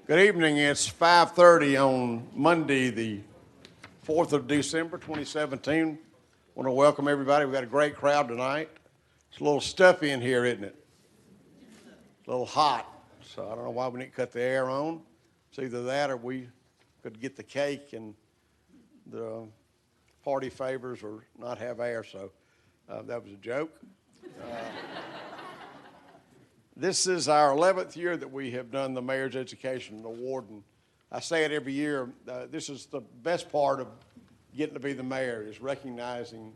Good evening. It's 5:30 on Monday, the 4th of December, 2017. I want to welcome everybody. We've got a great crowd tonight. It's a little stuffy in here, isn't it? A little hot. So I don't know why we didn't cut the air on. It's either that or we could get the cake and the party favors or not have air. So that was a joke. This is our 11th year that we have done the Mayor's Education Award, and I say it every year. This is the best part of getting to be the mayor, is recognizing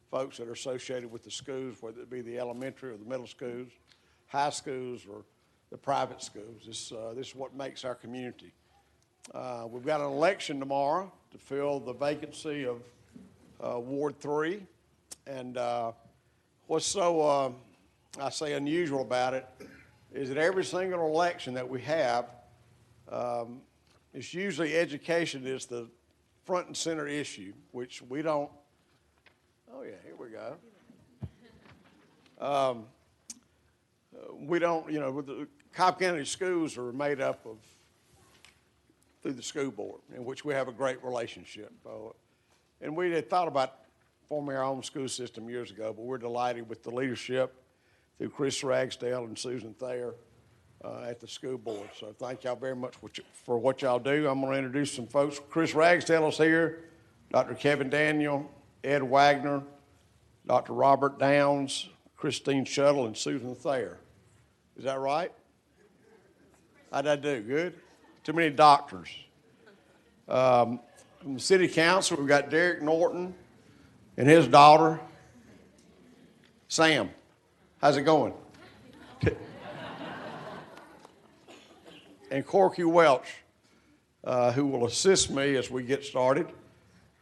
folks that are associated with the schools, whether it be the elementary or the middle schools, high schools, or the private schools. This is what makes our community. We've got an election tomorrow to fill the vacancy of Ward 3, and what's so I say unusual about it is that every single election that we have, it's usually education is the front and center issue, which we don't. Oh yeah, here we go. We don't, the Cobb County schools are made up of through the school board, in which we have a great relationship. And we had thought about forming our own school system years ago, but we're delighted with the leadership through Chris Ragsdale and Susan Thayer at the school board. So thank y'all very much for what y'all do. I'm going to introduce some folks. Chris Ragsdale is here, Dr. Kevin Daniel, Ed Wagner, Dr. Robert Downs, Christine Shuttle, and Susan Thayer. Is that right? How'd I do? Good? Too many doctors. From the city council, we've got Derek Norton and his daughter, Sam. How's it going? And Corky Welch, who will assist me as we get started.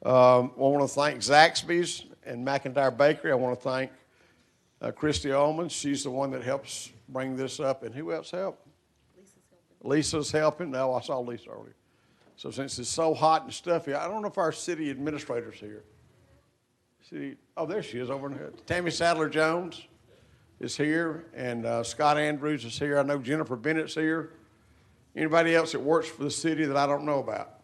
I want to thank Zaxby's and McIntyre Bakery. I want to thank Christy Ullman. She's the one that helps bring this up. And who else helped? Lisa's helping. No, I saw Lisa earlier. So since it's so hot and stuffy, I don't know if our city administrator's here. There she is over in here. Tammy Sadler-Jones is here, and Scott Andrews is here. I know Jennifer Bennett's here. Anybody else that works for the city that I don't know about?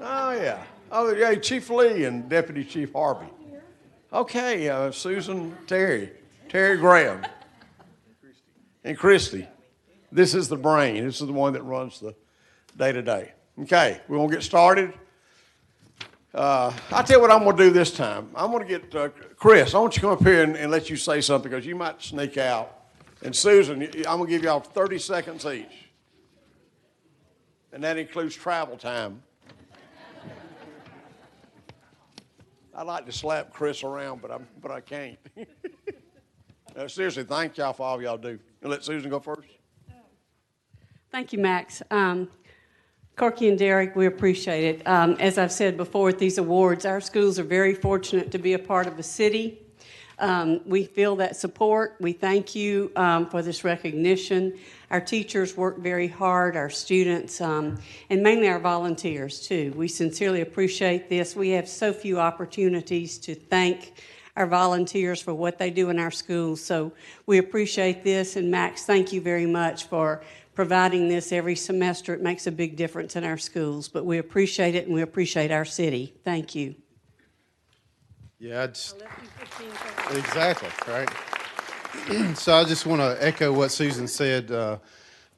Oh, yeah, Chief Lee and Deputy Chief Harvey. Okay, Susan Terry Graham, and Christy. This is the brain. This is the one that runs the day-to-day. Okay, we're going to get started. I'll tell you what I'm going to do this time. I'm going to get Chris. I want you to come up here and let you say something because you might sneak out. And Susan, I'm going to give y'all 30 seconds each. And that includes travel time. I'd like to slap Chris around, but I can't. No, seriously, thank y'all for all y'all do. You let Susan go first? Thank you, Max. Corky and Derek, we appreciate it. As I've said before at these awards, our schools are very fortunate to be a part of the city. We feel that support. We thank you for this recognition. Our teachers work very hard, our students, and mainly our volunteers, too. We sincerely appreciate this. We have so few opportunities to thank our volunteers for what they do in our schools, so we appreciate this. And Max, thank you very much for providing this every semester. It makes a big difference in our schools, but we appreciate it, and we appreciate our city. Thank you. Yeah, exactly, right? So I just want to echo what Susan said,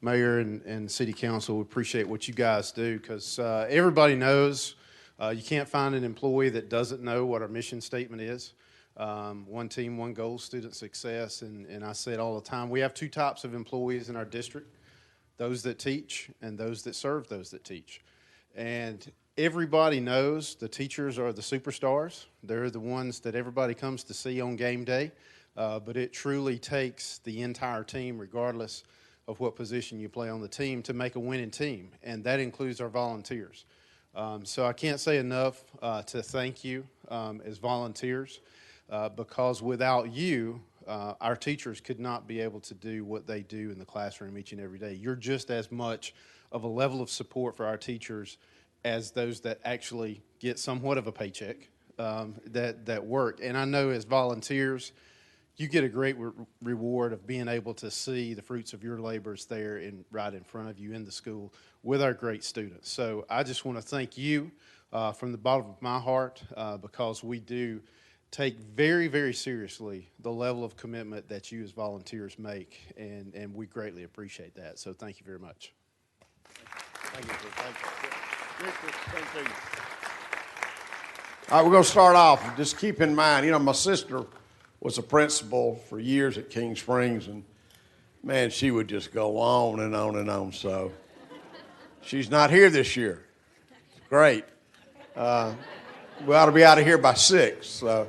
Mayor and City Council. We appreciate what you guys do because everybody knows you can't find an employee that doesn't know what our mission statement is. One team, one goal, student success, and I say it all the time. We have two types of employees in our district, those that teach and those that serve those that teach. And everybody knows the teachers are the superstars. They're the ones that everybody comes to see on game day. But it truly takes the entire team, regardless of what position you play on the team, to make a winning team. And that includes our volunteers. So I can't say enough to thank you as volunteers because without you, our teachers could not be able to do what they do in the classroom each and every day. You're just as much of a level of support for our teachers as those that actually get somewhat of a paycheck that work. And I know as volunteers, you get a great reward of being able to see the fruits of your labors there right in front of you in the school with our great students. So I just want to thank you from the bottom of my heart because we do take very, very seriously the level of commitment that you as volunteers make, and we greatly appreciate that. So thank you very much. Thank you, sir. Thank you. Thank you. All right, we're going to start off. Just keep in mind, you know, my sister was a principal for years at King Springs, and man, she would just go on and on and on. So she's not here this year. Great. We ought to be out of here by 6. So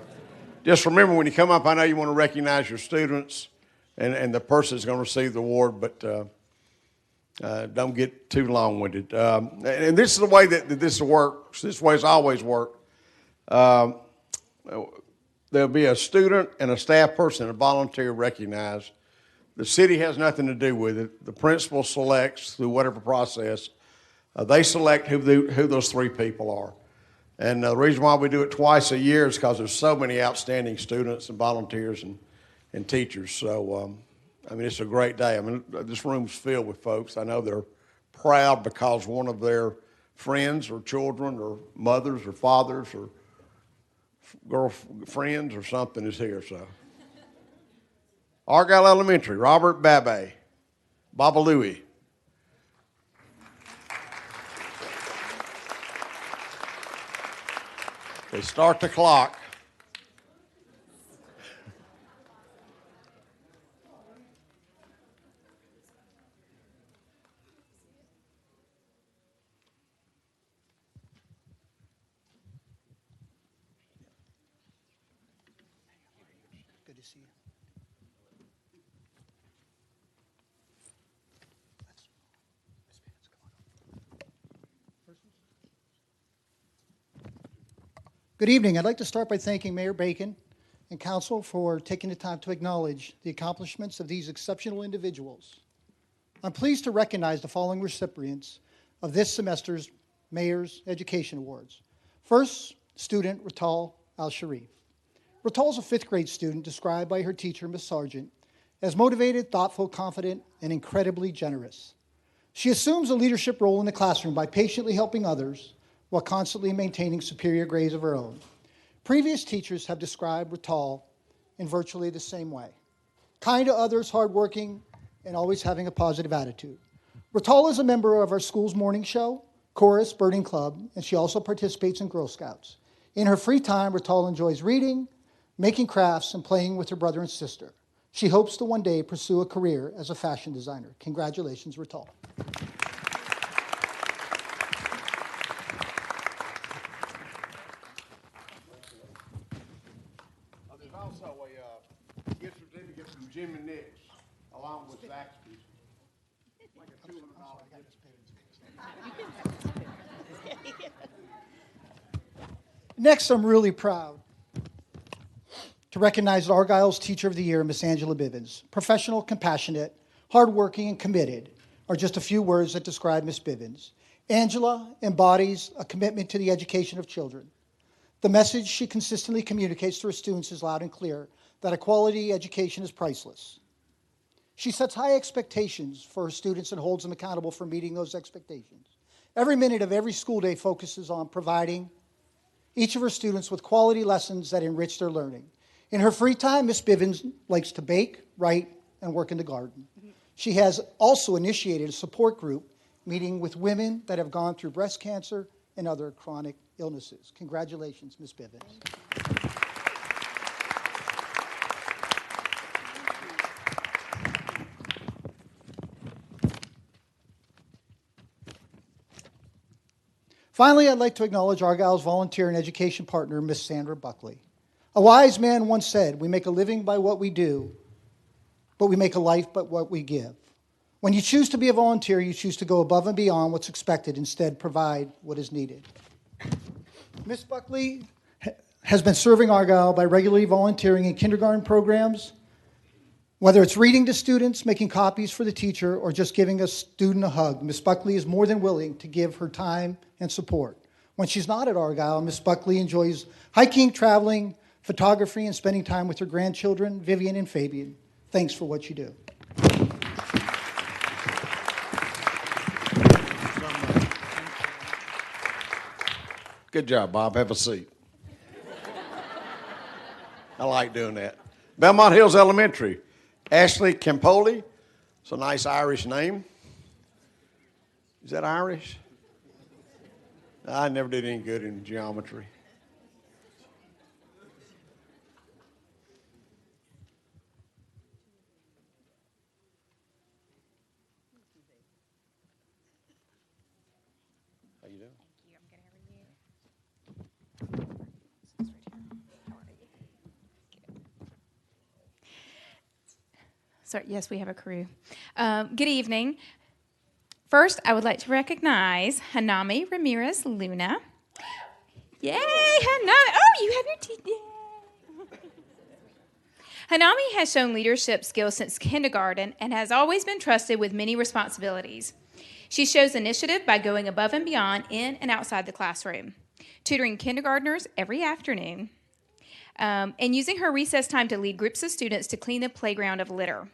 just remember, when you come up, I know you want to recognize your students and the person that's going to receive the award, but don't get too long-winded. And this is the way that this works. This way it's always worked. There'll be a student and a staff person and a volunteer recognized. The city has nothing to do with it. The principal selects through whatever process. They select who those 3 people are. And the reason why we do it twice a year is because there's so many outstanding students and volunteers and teachers. So, I mean, it's a great day. I mean, this room's filled with folks. I know they're proud because one of their friends or children or mothers or fathers or girlfriends or something is here. So, Argyle Elementary, Robert Babe, Babalui. They start the clock. Good to see you. Good evening. I'd like to start by thanking Mayor Bacon and Council for taking the time to acknowledge the accomplishments of these exceptional individuals. I'm pleased to recognize the following recipients of this semester's Mayor's Education Awards. First, student Rital Al-Sharif. Rital is a 5th grade student described by her teacher, Ms. Sargent, as motivated, thoughtful, confident, and incredibly generous. She assumes a leadership role in the classroom by patiently helping others while constantly maintaining superior grades of her own. Previous teachers have described Rital in virtually the same way. Kind to others, hardworking, and always having a positive attitude. Rital is a member of our school's morning show, chorus, birding club, and she also participates in Girl Scouts. In her free time, Rital enjoys reading, making crafts, and playing with her brother and sister. She hopes to one day pursue a career as a fashion designer. Congratulations, Rital. There's also a gift certificate from Jim and Nick's, along with Zaxby's. Like a $200 gift. Next, I'm really proud to recognize Argyle's Teacher of the Year, Miss Angela Bivens. Professional, compassionate, hardworking, and committed are just a few words that describe Miss Bivens. Angela embodies a commitment to the education of children. The message she consistently communicates to her students is loud and clear, that a quality education is priceless. She sets high expectations for her students and holds them accountable for meeting those expectations. Every minute of every school day focuses on providing each of her students with quality lessons that enrich their learning. In her free time, Miss Bivens likes to bake, write, and work in the garden. She has also initiated a support group meeting with women that have gone through breast cancer and other chronic illnesses. Congratulations, Ms. Bivens. Finally, I'd like to acknowledge Argyle's volunteer and education partner, Ms. Sandra Buckley. A wise man once said, "We make a living by what we do, but we make a life by what we give." When you choose to be a volunteer, you choose to go above and beyond what's expected, instead provide what is needed. Ms. Buckley has been serving Argyle by regularly volunteering in kindergarten programs, whether it's reading to students, making copies for the teacher, or just giving a student a hug. Ms. Buckley is more than willing to give her time and support. When she's not at Argyle, Ms. Buckley enjoys hiking, traveling, photography, and spending time with her grandchildren, Vivian and Fabian. Thanks for what you do. Good job, Bob. Have a seat. I like doing that. Belmont Hills Elementary, Ashley Campoli. It's a nice Irish name. Is that Irish? I never did any good in geometry. How you doing? So, yes, we have a crew. Good evening. First, I would like to recognize Hanami Ramirez Luna. Yay, Hanami. Oh, you have your teeth. Yay. Hanami has shown leadership skills since kindergarten and has always been trusted with many responsibilities. She shows initiative by going above and beyond in and outside the classroom, tutoring kindergartners every afternoon, and using her recess time to lead groups of students to clean the playground of litter.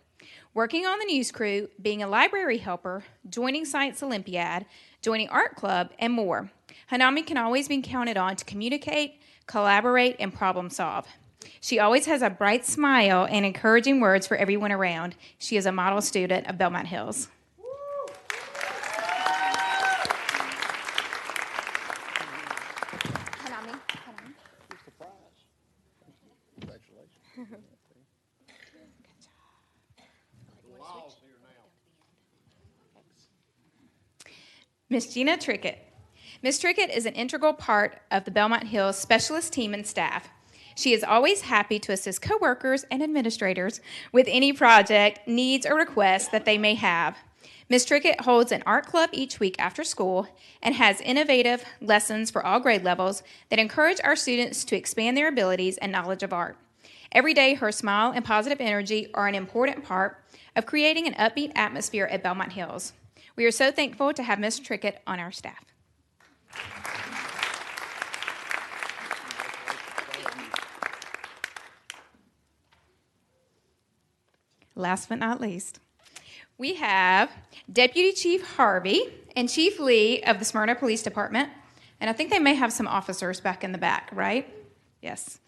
Working on the news crew, being a library helper, joining Science Olympiad, joining art club, and more. Hanami can always be counted on to communicate, collaborate, and problem solve. She always has a bright smile and encouraging words for everyone around. She is a model student of Belmont Hills. Miss Gina Trickett. Miss Trickett is an integral part of the Belmont Hills specialist team and staff. She is always happy to assist coworkers and administrators with any project, needs, or requests that they may have. Miss Trickett holds an art club each week after school and has innovative lessons for all grade levels that encourage our students to expand their abilities and knowledge of art. Every day, her smile and positive energy are an important part of creating an upbeat atmosphere at Belmont Hills. We are so thankful to have Ms. Trickett on our staff. Last but not least, we have Deputy Chief Harvey and Chief Lee of the Smyrna Police Department, and I think they may have some officers back in the back, right? Yes.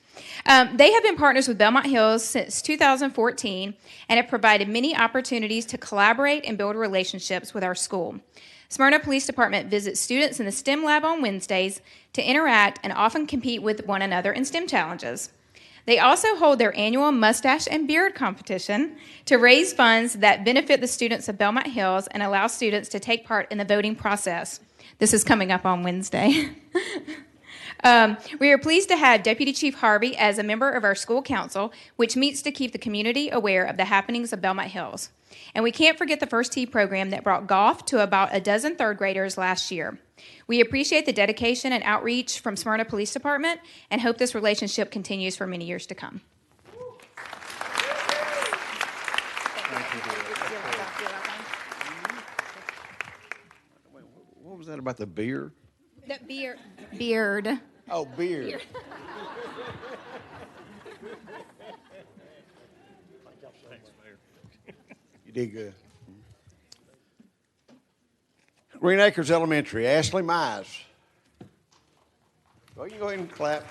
They have been partners with Belmont Hills since 2014 and have provided many opportunities to collaborate and build relationships with our school. Smyrna Police Department visits students in the STEM lab on Wednesdays to interact and often compete with one another in STEM challenges. They also hold their annual mustache and beard competition to raise funds that benefit the students of Belmont Hills and allow students to take part in the voting process. This is coming up on Wednesday. We are pleased to have Deputy Chief Harvey as a member of our school council, which meets to keep the community aware of the happenings of Belmont Hills. And we can't forget the First Tee program that brought golf to about a dozen third graders last year. We appreciate the dedication and outreach from Smyrna Police Department and hope this relationship continues for many years to come. What was that about the beer? The beard. Oh, beer. You did good. Green Acres Elementary, Ashley Mize. Well, you can go ahead and clap.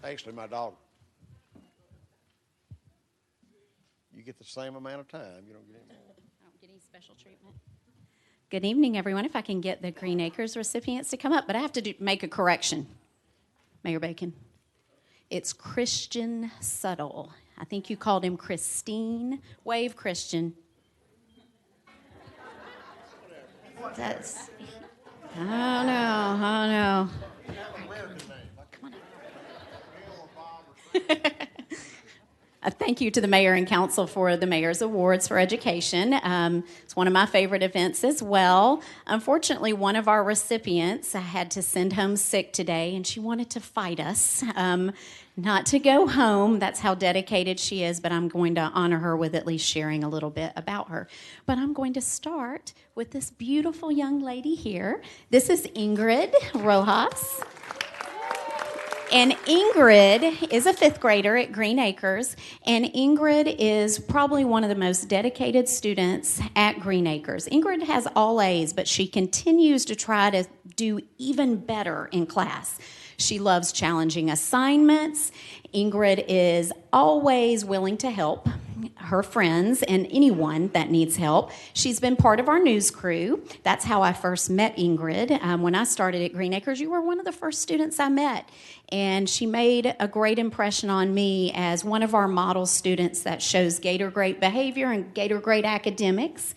Ashley, my dog. You get the same amount of time. You don't get any more. I don't get any special treatment. Good evening, everyone. If I can get the Green Acres recipients to come up, but I have to make a correction. Mayor Bacon. It's Christian Suttle. I think you called him Christine. Wave, Christian. That's, I don't know. Come on up. Thank you to the mayor and council for the Mayor's Awards for Education. It's one of my favorite events as well. Unfortunately, one of our recipients had to send home sick today, and she wanted to fight us not to go home. That's how dedicated she is, but I'm going to honor her with at least sharing a little bit about her. But I'm going to start with this beautiful young lady here. This is Ingrid Rojas. And Ingrid is a fifth grader at Green Acres, and Ingrid is probably one of the most dedicated students at Green Acres. Ingrid has all A's, but she continues to try to do even better in class. She loves challenging assignments. Ingrid is always willing to help her friends and anyone that needs help. She's been part of our news crew. That's how I first met Ingrid. When I started at Green Acres, you were one of the first students I met. And she made a great impression on me as one of our model students that shows Gator great behavior and Gator great academics.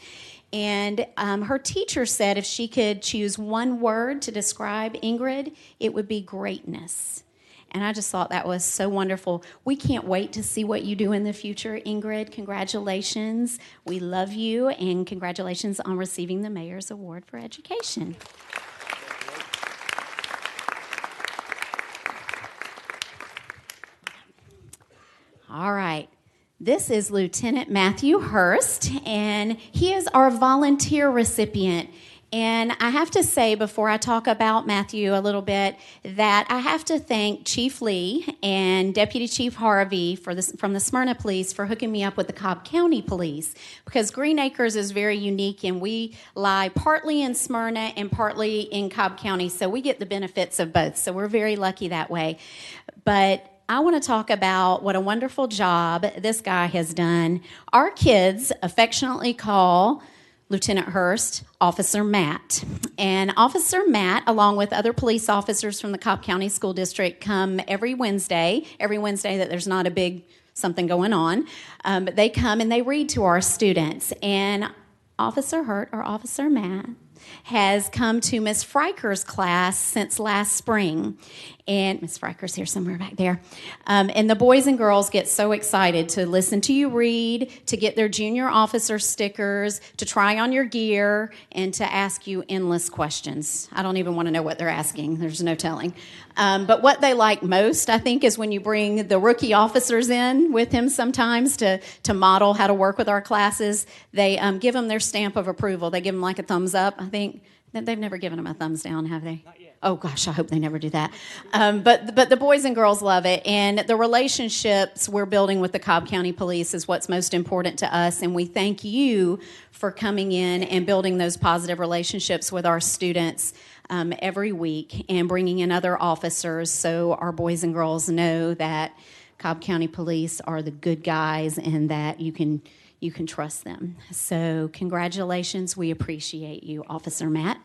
And her teacher said if she could choose one word to describe Ingrid, it would be greatness. And I just thought that was so wonderful. We can't wait to see what you do in the future, Ingrid. Congratulations. We love you, and congratulations on receiving the Mayor's Award for Education. All right. This is Lieutenant Matthew Hurst, and he is our volunteer recipient. And I have to say, before I talk about Matthew a little bit, that I have to thank Chief Lee and Deputy Chief Harvey from the Smyrna Police for hooking me up with the Cobb County Police, because Green Acres is very unique, and we lie partly in Smyrna and partly in Cobb County, so we get the benefits of both. So we're very lucky that way. But I want to talk about what a wonderful job this guy has done. Our kids affectionately call Lieutenant Hurst Officer Matt. And Officer Matt, along with other police officers from the Cobb County School District, come every Wednesday that there's not a big something going on. But they come and they read to our students. And Officer Hurt, or Officer Matt, has come to Miss Freiker's class since last spring. And Miss Freiker's here somewhere back there. And the boys and girls get so excited to listen to you read, to get their junior officer stickers, to try on your gear, and to ask you endless questions. I don't even want to know what they're asking. There's no telling. But what they like most, I think, is when you bring the rookie officers in with him sometimes to model how to work with our classes. They give them their stamp of approval. They give them like a thumbs up, I think. They've never given them a thumbs down, have they? Not yet. Oh, gosh, I hope they never do that. But the boys and girls love it. And the relationships we're building with the Cobb County Police is what's most important to us. And we thank you for coming in and building those positive relationships with our students every week and bringing in other officers so our boys and girls know that Cobb County Police are the good guys and that you can trust them. So congratulations. We appreciate you, Officer Matt.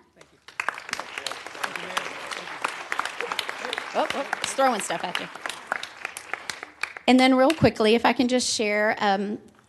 It's throwing stuff at you. And then real quickly, if I can just share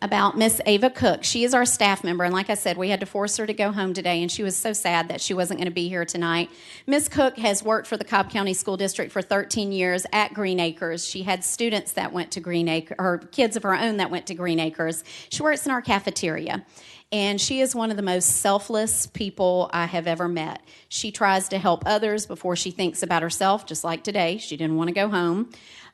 about Miss Ava Cook. She is our staff member, and like I said, we had to force her to go home today, and she was so sad that she wasn't going to be here tonight. Miss Cook has worked for the Cobb County School District for 13 years at Green Acres. She had students that went to Green Acres, or kids of her own that went to Green Acres. She works in our cafeteria. And she is one of the most selfless people I have ever met. She tries to help others before she thinks about herself, just like today. She didn't want to go home.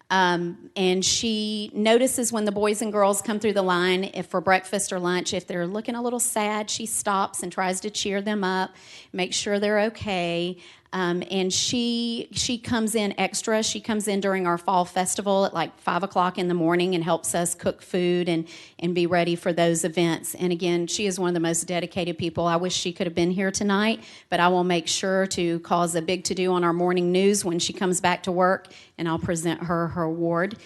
And she notices when the boys and girls come through the line, if for breakfast or lunch, if they're looking a little sad, she stops and tries to cheer them up, make sure they're okay. And she comes in extra. She comes in during our fall festival at like 5 o'clock in the morning and helps us cook food and be ready for those events. And again, she is one of the most dedicated people. I wish she could have been here tonight, but I will make sure to cause a big to-do on our morning news when she comes back to work, and I'll present her award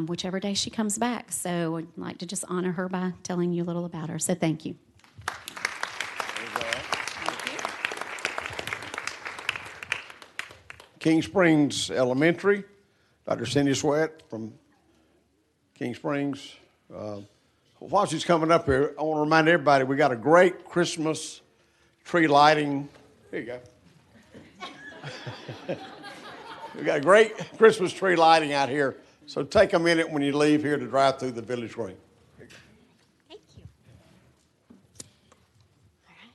whichever day she comes back. So I'd like to just honor her by telling you a little about her. So thank you. King Springs Elementary, Dr. Cindy Sweat from King Springs. While she's coming up here, I want to remind everybody we got a great Christmas tree lighting. Here you go. We got a great Christmas tree lighting out here. So take a minute when you leave here to drive through the Village Green. Thank you. All right.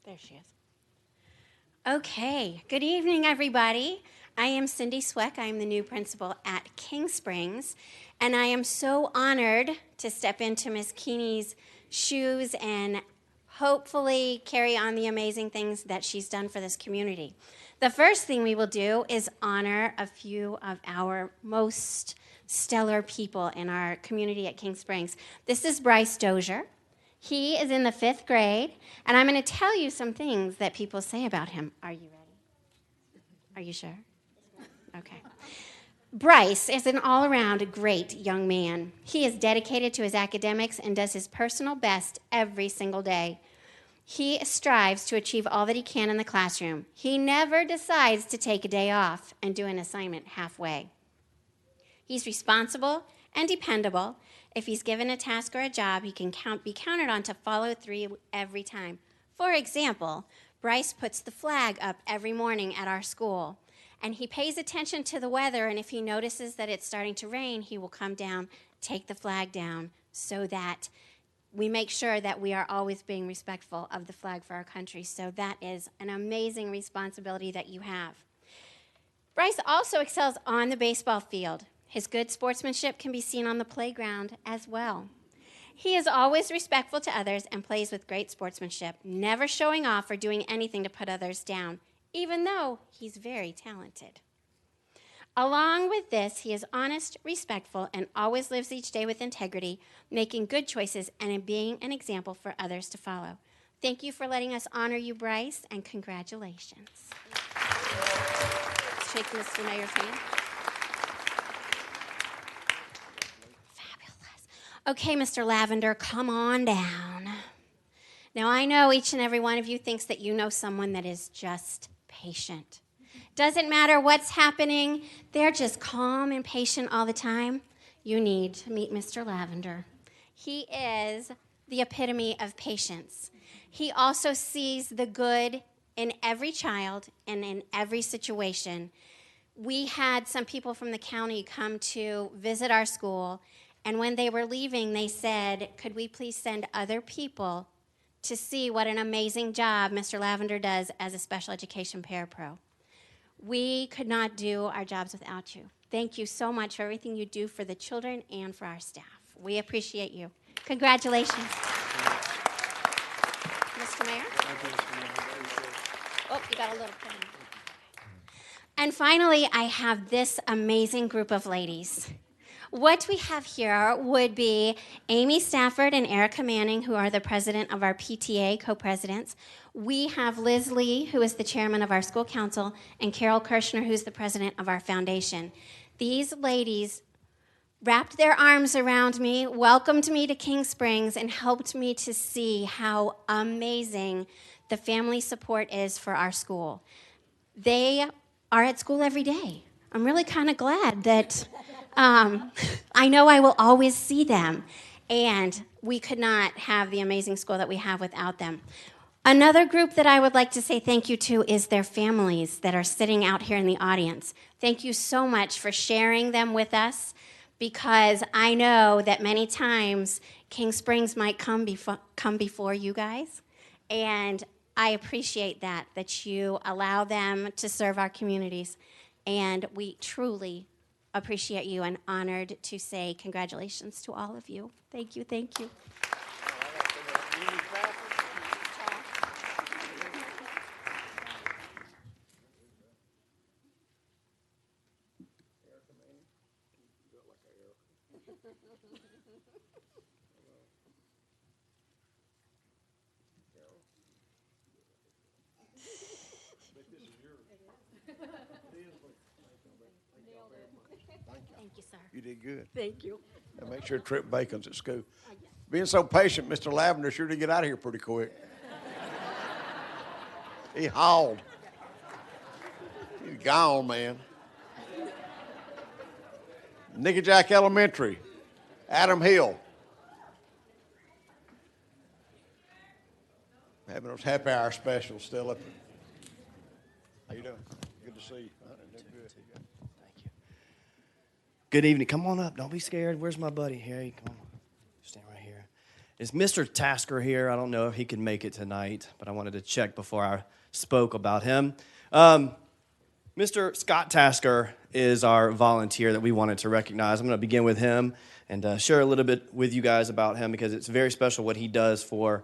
There she is. Okay, good evening, everybody. I am Cindy Sweck. I am the new principal at King Springs, and I am so honored to step into Miss Keeney's shoes and hopefully carry on the amazing things that she's done for this community. The first thing we will do is honor a few of our most stellar people in our community at King Springs. This is Bryce Dozier. He is in the 5th grade, and I'm going to tell you some things that people say about him. Are you ready? Are you sure? Okay. Bryce is an all-around great young man. He is dedicated to his academics and does his personal best every single day. He strives to achieve all that he can in the classroom. He never decides to take a day off and do an assignment halfway. He's responsible and dependable. If he's given a task or a job, he can be counted on to follow through every time. For example, Bryce puts the flag up every morning at our school, and he pays attention to the weather, and if he notices that it's starting to rain, he will come down, take the flag down, so that we make sure that we are always being respectful of the flag for our country. So that is an amazing responsibility that you have. Bryce also excels on the baseball field. His good sportsmanship can be seen on the playground as well. He is always respectful to others and plays with great sportsmanship, never showing off or doing anything to put others down, even though he's very talented. Along with this, he is honest, respectful, and always lives each day with integrity, making good choices and being an example for others to follow. Thank you for letting us honor you, Bryce, and congratulations. Shake Mr. Mayor's hand. Fabulous. Okay, Mr. Lavender, come on down. Now, I know each and every one of you thinks that you know someone that is just patient. Doesn't matter what's happening, they're just calm and patient all the time. You need to meet Mr. Lavender. He is the epitome of patience. He also sees the good in every child and in every situation. We had some people from the county come to visit our school, and when they were leaving, they said, could we please send other people to see what an amazing job Mr. Lavender does as a special education parapro. We could not do our jobs without you. Thank you so much for everything you do for the children and for our staff. We appreciate you. Congratulations. Mr. Mayor? Oh, you got a little pen. And finally, I have this amazing group of ladies. What we have here would be Amy Stafford and Erica Manning, who are the president of our PTA, co-presidents. We have Liz Lee, who is the chairman of our school council, and Carol Kirshner, who's the president of our foundation. These ladies wrapped their arms around me, welcomed me to King Springs, and helped me to see how amazing the family support is for our school. They are at school every day. I'm really kind of glad that I know I will always see them, and we could not have the amazing school that we have without them. Another group that I would like to say thank you to is their families that are sitting out here in the audience. Thank you so much for sharing them with us, because I know that many times King Springs might come before you guys, and I appreciate that you allow them to serve our communities, and we truly appreciate you and honored to say congratulations to all of you. Thank you, thank you. Thank you, sir. You did good. Thank you. And make sure Trip Bacon's at school. Being so patient, Mr. Lavender sure did get out of here pretty quick. He hauled. He's gone, man. Nicky Jack Elementary, Adam Hill. Having those happy hour specials still up there. How you doing? Good to see you. Thank you. Good evening. Come on up. Don't be scared. Where's my buddy? Here, come on. Stand right here. Is Mr. Tasker here? I don't know if he can make it tonight, but I wanted to check before I spoke about him. Mr. Scott Tasker is our volunteer that we wanted to recognize. I'm going to begin with him and share a little bit with you guys about him because it's very special what he does for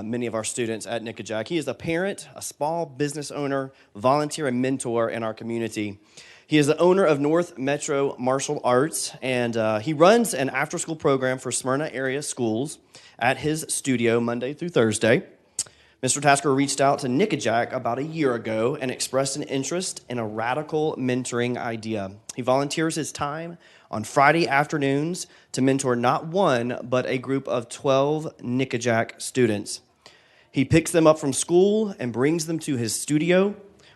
many of our students at Nickajack. He is a parent, a small business owner, volunteer, and mentor in our community. He is the owner of North Metro Martial Arts, and he runs an after-school program for Smyrna area schools at his studio Monday through Thursday. Mr. Tasker reached out to Nickajack about a year ago and expressed an interest in a radical mentoring idea. He volunteers his time on Friday afternoons to mentor not one, but a group of 12 Nickajack students. He picks them up from school and brings them to his studio,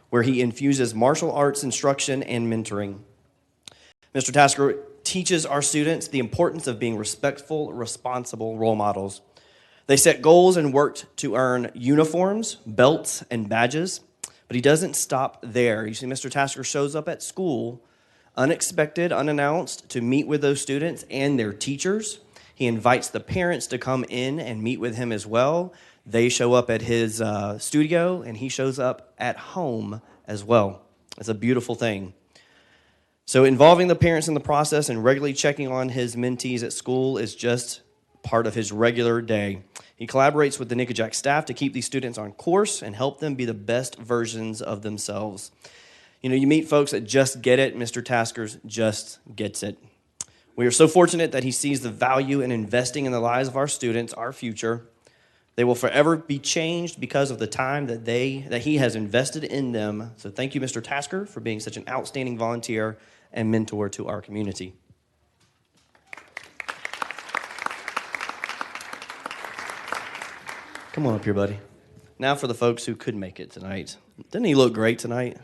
where he infuses martial arts instruction and mentoring. Mr. Tasker teaches our students the importance of being respectful, responsible role models. They set goals and worked to earn uniforms, belts, and badges, but he doesn't stop there. You see, Mr. Tasker shows up at school unexpected, unannounced, to meet with those students and their teachers. He invites the parents to come in and meet with him as well. They show up at his studio, and he shows up at home as well. It's a beautiful thing. So involving the parents in the process and regularly checking on his mentees at school is just part of his regular day. He collaborates with the Nickajack staff to keep these students on course and help them be the best versions of themselves. You know, you meet folks that just get it. Mr. Taskers just gets it. We are so fortunate that he sees the value in investing in the lives of our students, our future. They will forever be changed because of the time that he has invested in them. So thank you, Mr. Tasker, for being such an outstanding volunteer and mentor to our community. Come on up here, buddy. Now for the folks who could make it tonight. Didn't he look great tonight?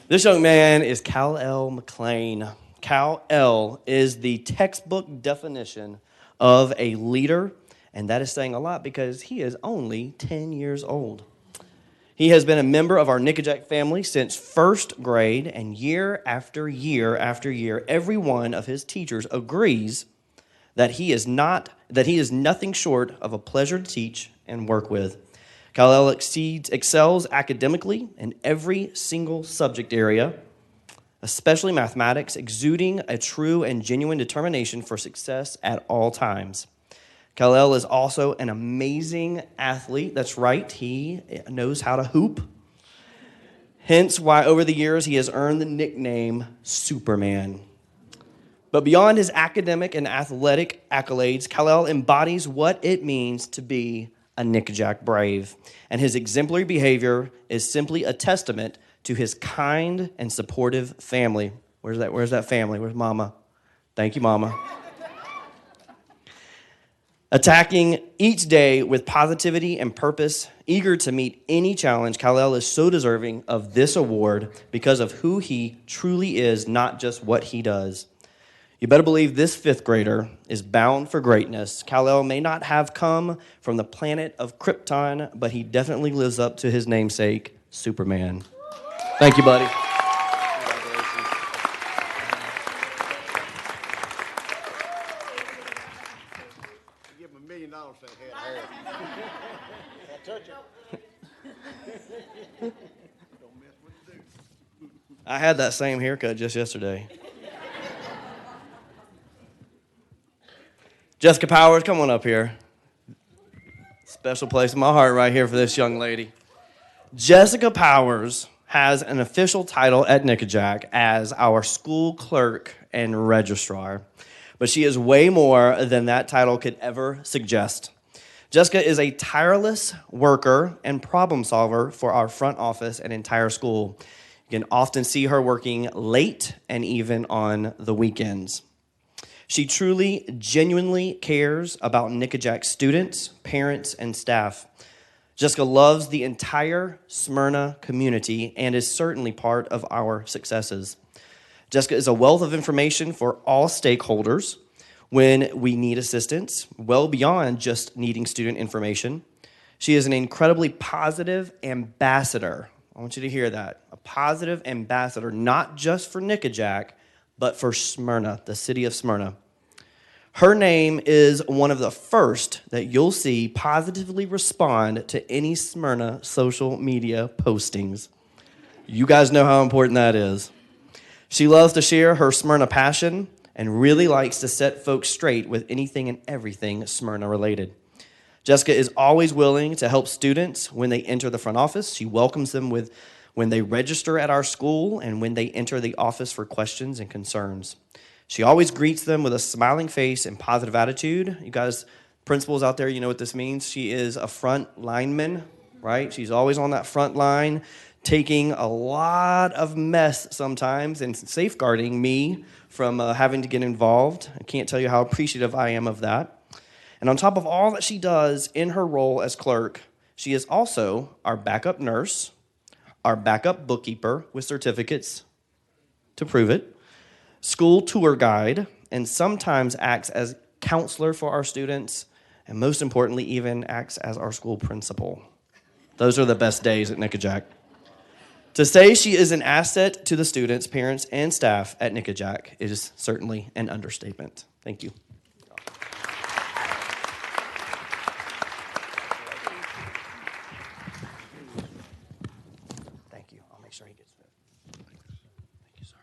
This young man is Kal-El McLean. Kal-El is the textbook definition of a leader, and that is saying a lot because he is only 10 years old. He has been a member of our Nickajack family since first grade, and year after year after year, every one of his teachers agrees that he is nothing short of a pleasure to teach and work with. Kal-El excels academically in every single subject area, especially mathematics, exuding a true and genuine determination for success at all times. Kal-El is also an amazing athlete. That's right, he knows how to hoop. Hence why over the years he has earned the nickname Superman. But beyond his academic and athletic accolades, Kal-El embodies what it means to be a Nickajack Brave. And his exemplary behavior is simply a testament to his kind and supportive family. Where's that family? Where's Mama? Thank you, Mama. Attacking each day with positivity and purpose, eager to meet any challenge, Kal-El is so deserving of this award because of who he truly is, not just what he does. You better believe this fifth grader is bound for greatness. Kal-El may not have come from the planet of Krypton, but he definitely lives up to his namesake, Superman. Thank you, buddy. Give him $1 million for that head of hair. I'll touch it. Don't mess with the dude. I had that same haircut just yesterday. Jessica Powers, come on up here. Special place in my heart right here for this young lady. Jessica Powers has an official title at Nickajack as our school clerk and registrar, but she is way more than that title could ever suggest. Jessica is a tireless worker and problem solver for our front office and entire school. You can often see her working late and even on the weekends. She truly, genuinely cares about Nickajack students, parents, and staff. Jessica loves the entire Smyrna community and is certainly part of our successes. Jessica is a wealth of information for all stakeholders when we need assistance, well beyond just needing student information. She is an incredibly positive ambassador. I want you to hear that. A positive ambassador, not just for Nickajack, but for Smyrna, the city of Smyrna. Her name is one of the first that you'll see positively respond to any Smyrna social media postings. You guys know how important that is. She loves to share her Smyrna passion and really likes to set folks straight with anything and everything Smyrna related. Jessica is always willing to help students when they enter the front office. She welcomes them when they register at our school and when they enter the office for questions and concerns. She always greets them with a smiling face and positive attitude. You guys, principals out there, you know what this means. She is a front lineman, right? She's always on that front line, taking a lot of mess sometimes and safeguarding me from having to get involved. I can't tell you how appreciative I am of that. And on top of all that she does in her role as clerk, she is also our backup nurse, our backup bookkeeper with certificates to prove it, school tour guide, and sometimes acts as counselor for our students, and most importantly, even acts as our school principal. Those are the best days at Nickajack. To say she is an asset to the students, parents, and staff at Nickajack is certainly an understatement. Thank you. Thank you. I'll make sure he gets it. Thank you, sir.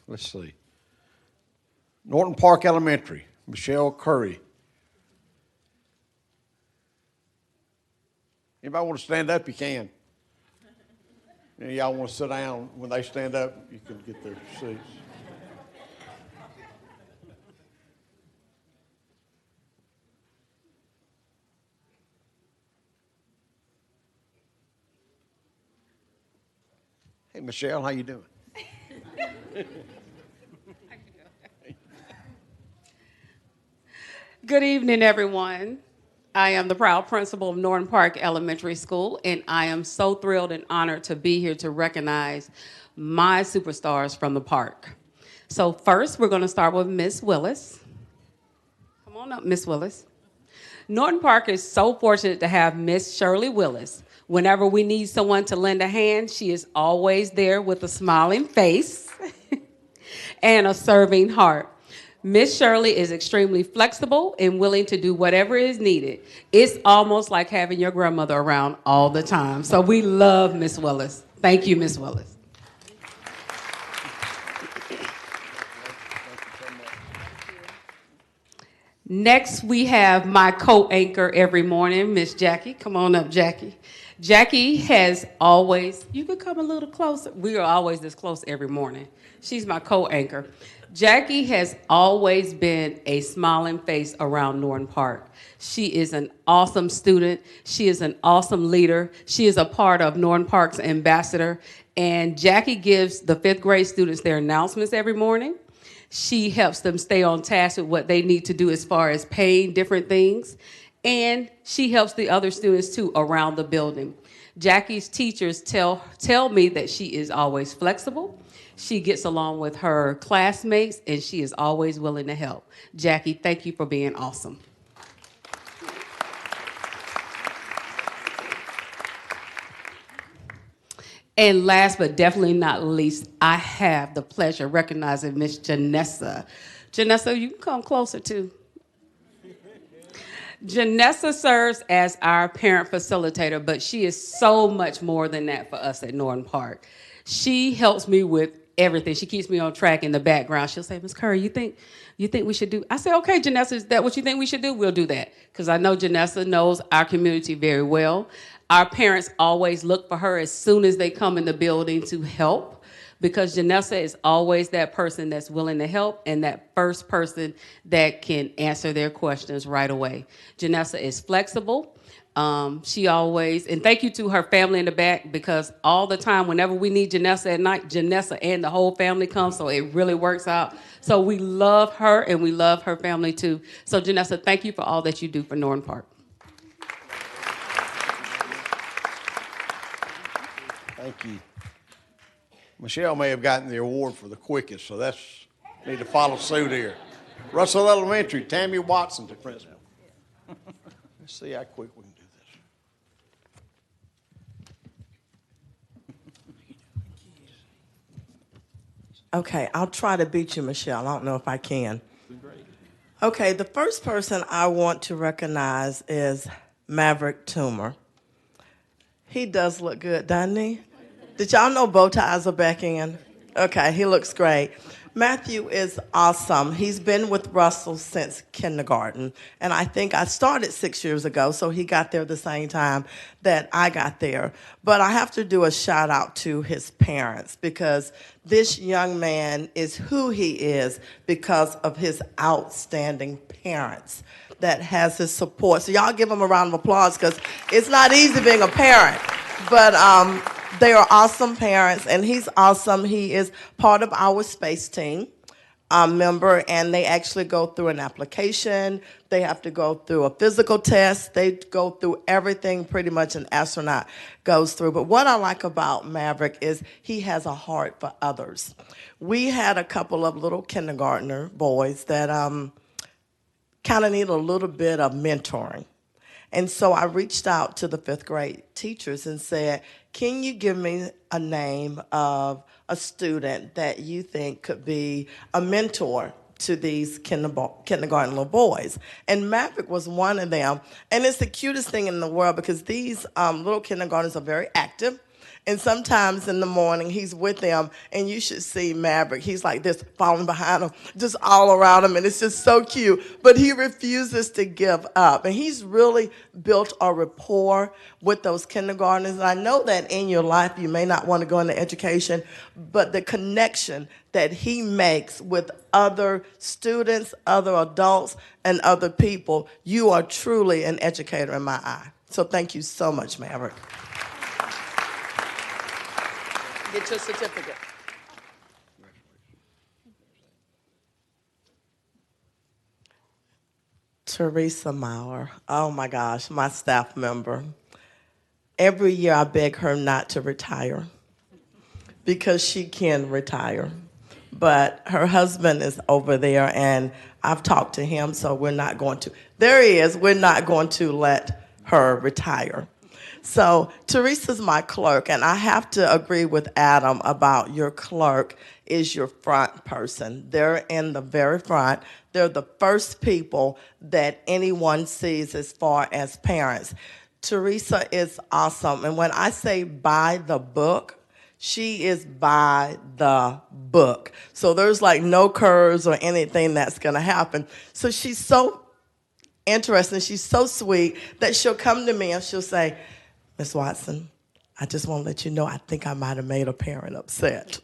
Let's see. Norton Park Elementary, Michelle Curry. Anybody want to stand up, you can. And y'all want to sit down, when they stand up, you can get their seats. Hey, Michelle, how you doing? Good evening, everyone. I am the proud principal of Norton Park Elementary School, and I am so thrilled and honored to be here to recognize my superstars from the park. So first, we're going to start with Miss Willis. Come on up, Miss Willis. Norton Park is so fortunate to have Miss Shirley Willis. Whenever we need someone to lend a hand, she is always there with a smiling face and a serving heart. Miss Shirley is extremely flexible and willing to do whatever is needed. It's almost like having your grandmother around all the time. So we love Miss Willis. Thank you, Miss Willis. Next, we have my co-anchor every morning, Miss Jackie. Come on up, Jackie. Jackie has always, you could come a little closer. We are always this close every morning. She's my co-anchor. Jackie has always been a smiling face around Norton Park. She is an awesome student. She is an awesome leader. She is a part of Norton Park's ambassador. And Jackie gives the 5th grade students their announcements every morning. She helps them stay on task with what they need to do as far as paying different things. And she helps the other students too around the building. Jackie's teachers tell me that she is always flexible. She gets along with her classmates, and she is always willing to help. Jackie, thank you for being awesome. And last but definitely not least, I have the pleasure of recognizing Miss Janessa. Janessa, you can come closer too. Janessa serves as our parent facilitator, but she is so much more than that for us at Norton Park. She helps me with everything. She keeps me on track in the background. She'll say, Ms. Curry, you think we should do? I say, okay, Janessa, is that what you think we should do? We'll do that. Because I know Janessa knows our community very well. Our parents always look for her as soon as they come in the building to help, because Janessa is always that person that's willing to help and that first person that can answer their questions right away. Janessa is flexible. She always, and thank you to her family in the back, because all the time, whenever we need Janessa at night, Janessa and the whole family come, so it really works out. So we love her, and we love her family too. So Janessa, thank you for all that you do for Norton Park. Thank you. Michelle may have gotten the award for the quickest, so need to follow suit here. Russell Elementary, Tammy Watson to principal. Let's see how quick we can do this. Okay, I'll try to beat you, Michelle. I don't know if I can. Okay, the first person I want to recognize is Maverick Toomer. He does look good, doesn't he? Did y'all know bow ties are back in? Okay, he looks great. Matthew is awesome. He's been with Russell since kindergarten, and I think I started 6 years ago, so he got there the same time that I got there. But I have to do a shout out to his parents because this young man is who he is because of his outstanding parents that has his support. So y'all give him a round of applause because it's not easy being a parent. But they are awesome parents, and he's awesome. He is part of our space team member, and they actually go through an application. They have to go through a physical test. They go through everything pretty much an astronaut goes through. But what I like about Maverick is he has a heart for others. We had a couple of little kindergartner boys that kind of need a little bit of mentoring. And so I reached out to the 5th grade teachers and said, can you give me a name of a student that you think could be a mentor to these kindergarten little boys? And Maverick was one of them. And it's the cutest thing in the world because these little kindergartners are very active. And sometimes in the morning, he's with them, and you should see Maverick. He's like this, following behind them, just all around him, and it's just so cute. But he refuses to give up, and he's really built a rapport with those kindergartners. And I know that in your life, you may not want to go into education, but the connection that he makes with other students, other adults, and other people, you are truly an educator in my eye. So thank you so much, Maverick. Get your certificate. Teresa Maurer. Oh my gosh, my staff member. Every year I beg her not to retire because she can retire. But her husband is over there and I've talked to him, so we're not going to. There he is. We're not going to let her retire. So Teresa's my clerk, and I have to agree with Adam about your clerk is your front person. They're in the very front. They're the first people that anyone sees as far as parents. Teresa is awesome, and when I say by the book, she is by the book. So there's like no curves or anything that's going to happen. So she's so interesting. She's so sweet that she'll come to me and she'll say, Miss Watson, I just want to let you know I think I might have made a parent upset.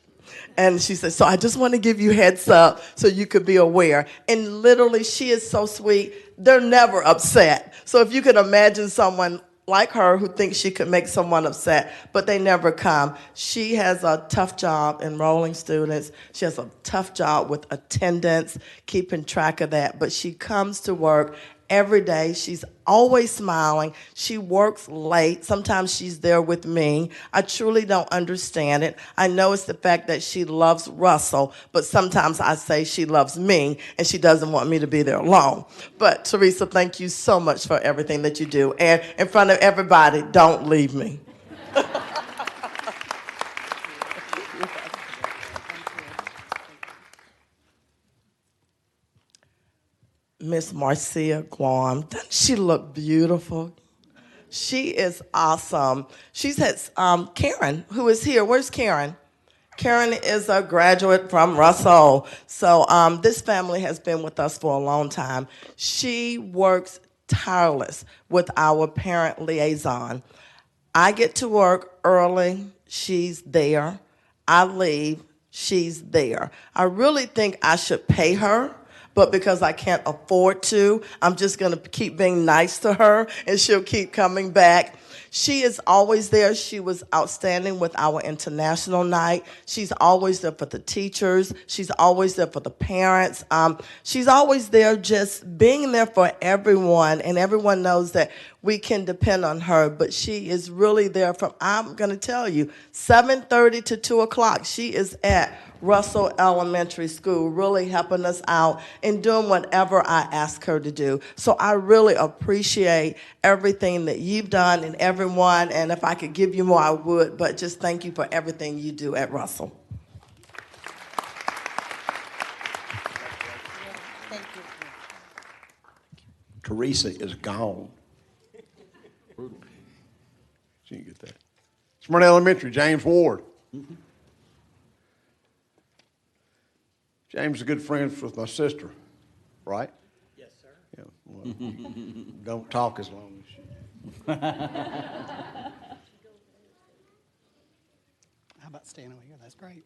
And she said, so I just want to give you heads up so you could be aware. And literally, she is so sweet. They're never upset. So if you could imagine someone like her who thinks she could make someone upset, but they never come. She has a tough job enrolling students. She has a tough job with attendance, keeping track of that. But she comes to work every day. She's always smiling. She works late. Sometimes she's there with me. I truly don't understand it. I know it's the fact that she loves Russell, but sometimes I say she loves me and she doesn't want me to be there alone. But Teresa, thank you so much for everything that you do. And in front of everybody, don't leave me. Miss Marcia Guam. Doesn't she look beautiful? She is awesome. She's had Karen, who is here. Where's Karen? Karen is a graduate from Russell. So this family has been with us for a long time. She works tireless with our parent liaison. I get to work early. She's there. I leave. She's there. I really think I should pay her, but because I can't afford to, I'm just going to keep being nice to her, and she'll keep coming back. She is always there. She was outstanding with our international night. She's always there for the teachers. She's always there for the parents. She's always there just being there for everyone, and everyone knows that we can depend on her, but she is really there from, I'm going to tell you, 7:30 to 2 o'clock. She is at Russell Elementary School, really helping us out and doing whatever I ask her to do. So I really appreciate everything that you've done and everyone, and if I could give you more, I would, but just thank you for everything you do at Russell. Teresa is gone. She didn't get that. Smyrna Elementary, James Ward. James is a good friend with my sister, right? Yes, sir. Yeah, well, don't talk as long as you. How about staying over here? That's great.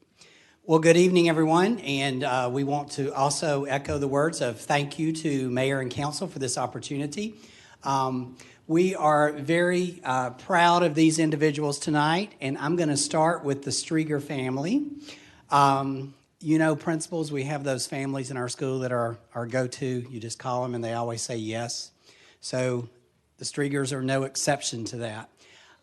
Well, good evening, everyone, and we want to also echo the words of thank you to Mayor and Council for this opportunity. We are very proud of these individuals tonight, and I'm going to start with the Strieger family. You know, principals, we have those families in our school that are our go-to. You just call them, and they always say yes. So the Striegers are no exception to that.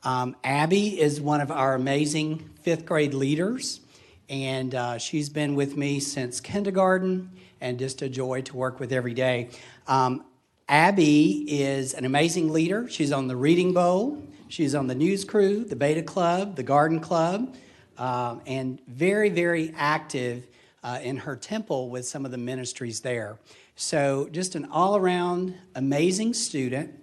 Abby is one of our amazing fifth grade leaders, and she's been with me since kindergarten, and just a joy to work with every day. Abby is an amazing leader. She's on the Reading Bowl. She's on the News Crew, the Beta Club, the Garden Club, and very, very active in her temple with some of the ministries there. So just an all-around amazing student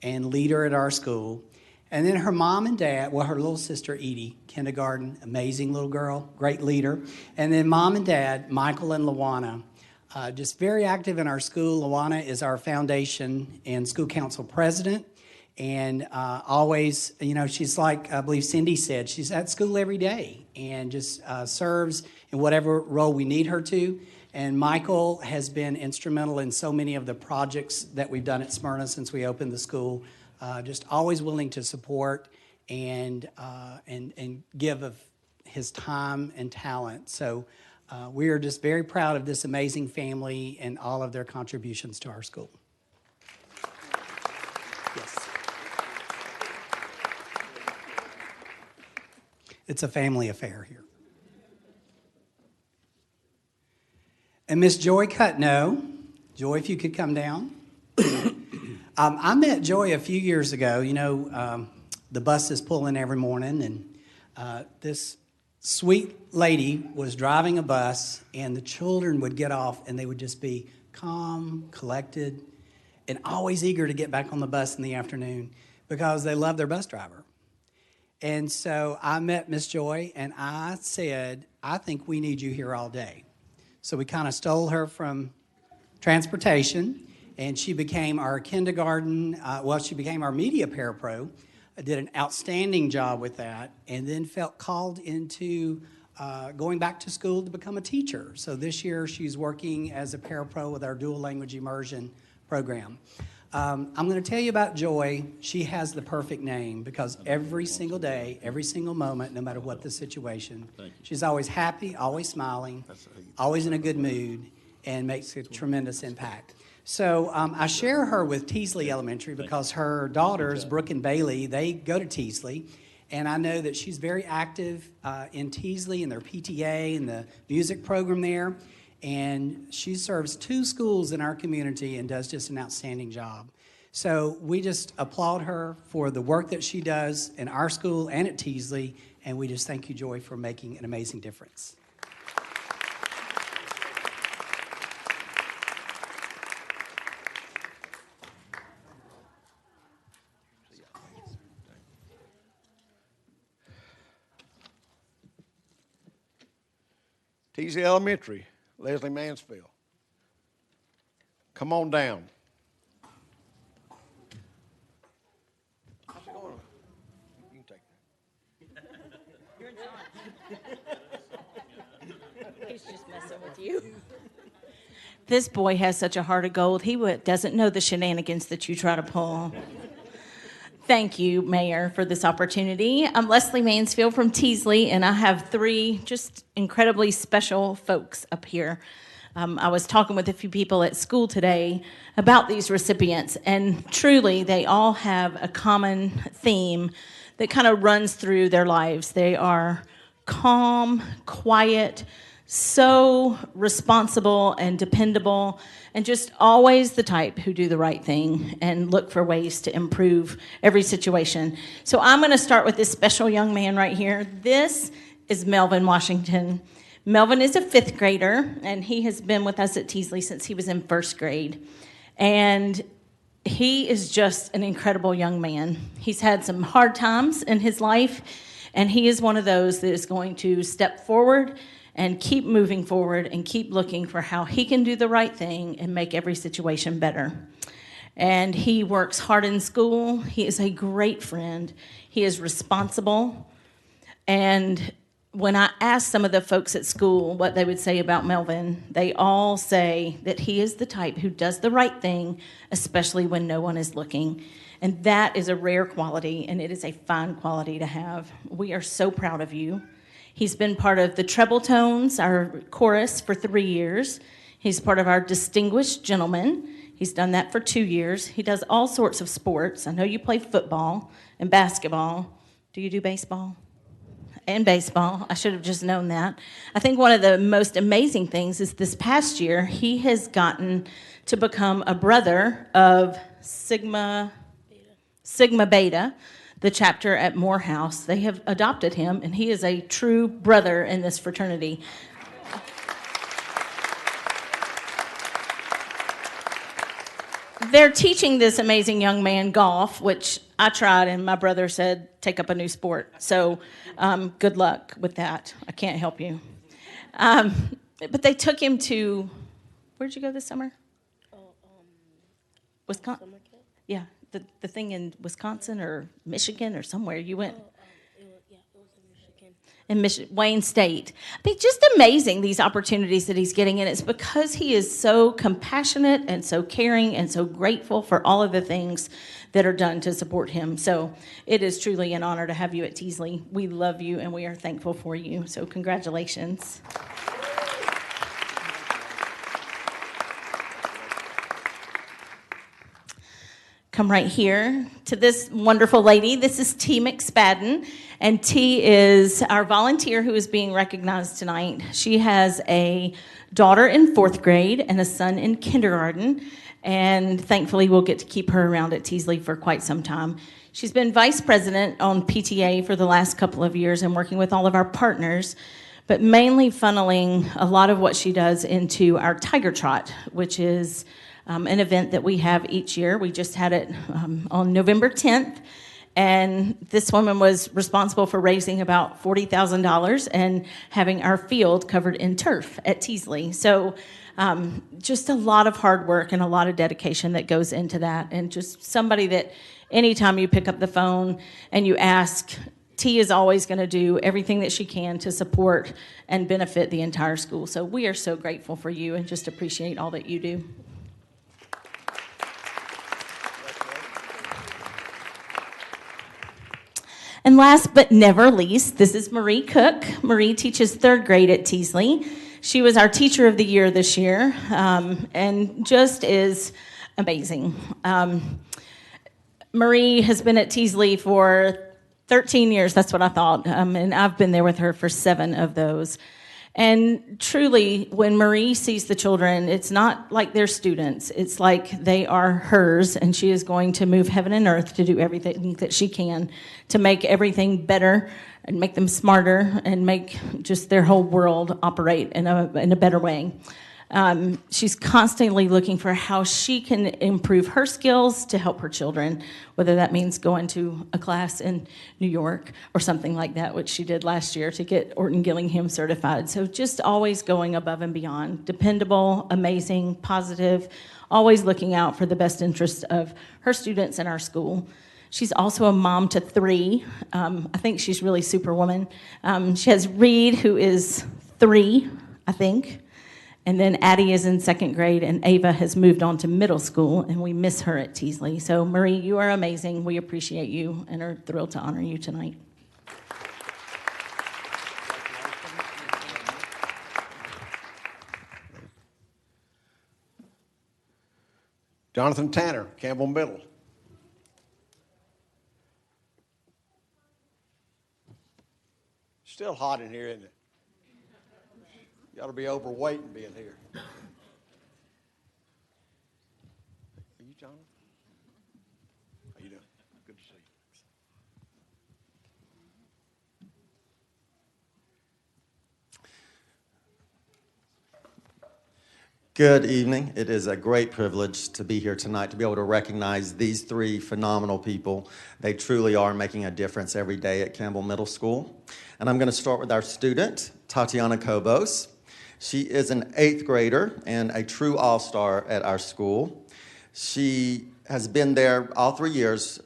and leader at our school. And then her mom and dad, well, her little sister Edie, kindergarten, amazing little girl, great leader. And then mom and dad, Michael and Lawana, just very active in our school. Lawana is our foundation and school council president. And always, you know, she's like, I believe Cindy said, she's at school every day and just serves in whatever role we need her to. And Michael has been instrumental in so many of the projects that we've done at Smyrna since we opened the school. Just always willing to support and give of his time and talent. So we are just very proud of this amazing family and all of their contributions to our school. Yes. It's a family affair here. And Miss Joy Cutno. Joy, if you could come down. I met Joy a few years ago. You know, the bus is pulling every morning, and this sweet lady was driving a bus, and the children would get off, and they would just be calm, collected, and always eager to get back on the bus in the afternoon because they love their bus driver. And so I met Miss Joy, and I said, I think we need you here all day. So we kind of stole her from transportation, and she became our kindergarten, she became our media parapro, did an outstanding job with that, and then felt called into going back to school to become a teacher. So this year she's working as a parapro with our dual language immersion program. I'm going to tell you about Joy. She has the perfect name because every single day, every single moment, no matter what the situation, she's always happy, always smiling, always in a good mood, and makes a tremendous impact. So I share her with Teasley Elementary because her daughters, Brooke and Bailey, they go to Teasley. And I know that she's very active in Teasley and their PTA and the music program there. And she serves 2 schools in our community and does just an outstanding job. So we just applaud her for the work that she does in our school and at Teasley. And we just thank you, Joy, for making an amazing difference. Teasley Elementary, Leslie Mansfield. Come on down. How's it going? You can take that. You're in charge. He's just messing with you. This boy has such a heart of gold. He doesn't know the shenanigans that you try to pull. Thank you, Mayor, for this opportunity. I'm Leslie Mansfield from Teasley, and I have 3 just incredibly special folks up here. I was talking with a few people at school today about these recipients, and truly they all have a common theme that kind of runs through their lives. They are calm, quiet, so responsible and dependable, and just always the type who do the right thing and look for ways to improve every situation. So I'm going to start with this special young man right here. This is Melvin Washington. Melvin is a 5th grader, and he has been with us at Teasley since he was in 1st grade. And he is just an incredible young man. He's had some hard times in his life, and he is one of those that is going to step forward and keep moving forward and keep looking for how he can do the right thing and make every situation better. And he works hard in school. He is a great friend. He is responsible. And when I asked some of the folks at school what they would say about Melvin, they all say that he is the type who does the right thing, especially when no one is looking. And that is a rare quality, and it is a fine quality to have. We are so proud of you. He's been part of the Treble Tones, our chorus, for 3 years. He's part of our Distinguished Gentlemen. He's done that for 2 years. He does all sorts of sports. I know you play football and basketball. Do you do baseball? And baseball. I should have just known that. I think one of the most amazing things is this past year, he has gotten to become a brother of Sigma Beta, the chapter at Morehouse. They have adopted him, and he is a true brother in this fraternity. They're teaching this amazing young man golf, which I tried, and my brother said, take up a new sport. So good luck with that. I can't help you. But they took him to, where'd you go this summer? Wisconsin? Yeah, the thing in Wisconsin or Michigan or somewhere you went. In Wayne State. I think just amazing, these opportunities that he's getting, and it's because he is so compassionate and so caring and so grateful for all of the things that are done to support him. So it is truly an honor to have you at Teasley. We love you and we are thankful for you. So congratulations. Come right here to this wonderful lady. This is T. McSpadden, and T is our volunteer who is being recognized tonight. She has a daughter in 4th grade and a son in kindergarten, and thankfully we'll get to keep her around at Teasley for quite some time. She's been vice president on PTA for the last couple of years and working with all of our partners, but mainly funneling a lot of what she does into our Tiger Trot, which is an event that we have each year. We just had it on November 10th, and this woman was responsible for raising about $40,000 and having our field covered in turf at Teasley. So just a lot of hard work and a lot of dedication that goes into that, and just somebody that anytime you pick up the phone and you ask, T is always going to do everything that she can to support and benefit the entire school. So we are so grateful for you and just appreciate all that you do. And last but never least, this is Marie Cook. Marie teaches 3rd grade at Teasley. She was our Teacher of the Year this year, and just is amazing. Marie has been at Teasley for 13 years, that's what I thought, and I've been there with her for 7 of those. And truly, when Marie sees the children, it's not like they're students. It's like they are hers, and she is going to move heaven and earth to do everything that she can to make everything better and make them smarter and make just their whole world operate in a better way. She's constantly looking for how she can improve her skills to help her children, whether that means going to a class in New York or something like that, which she did last year to get Orton Gillingham certified. So just always going above and beyond. Dependable, amazing, positive, always looking out for the best interest of her students and our school. She's also a mom to 3. I think she's really superwoman. She has Reed, who is 3, I think. And then Addie is in 2nd grade, and Ava has moved on to middle school, and we miss her at Teasley. So, Marie, you are amazing. We appreciate you and are thrilled to honor you tonight. Jonathan Tanner, Campbell Middle. Still hot in here, isn't it? You ought to be overweight and being here. Are you Jonathan? How you doing? Good to see you. Good evening. It is a great privilege to be here tonight to be able to recognize these three phenomenal people. They truly are making a difference every day at Campbell Middle School. And I'm going to start with our student, Tatiana Kobos. She is an 8th grader and a true all-star at our school. She has been there all 3 years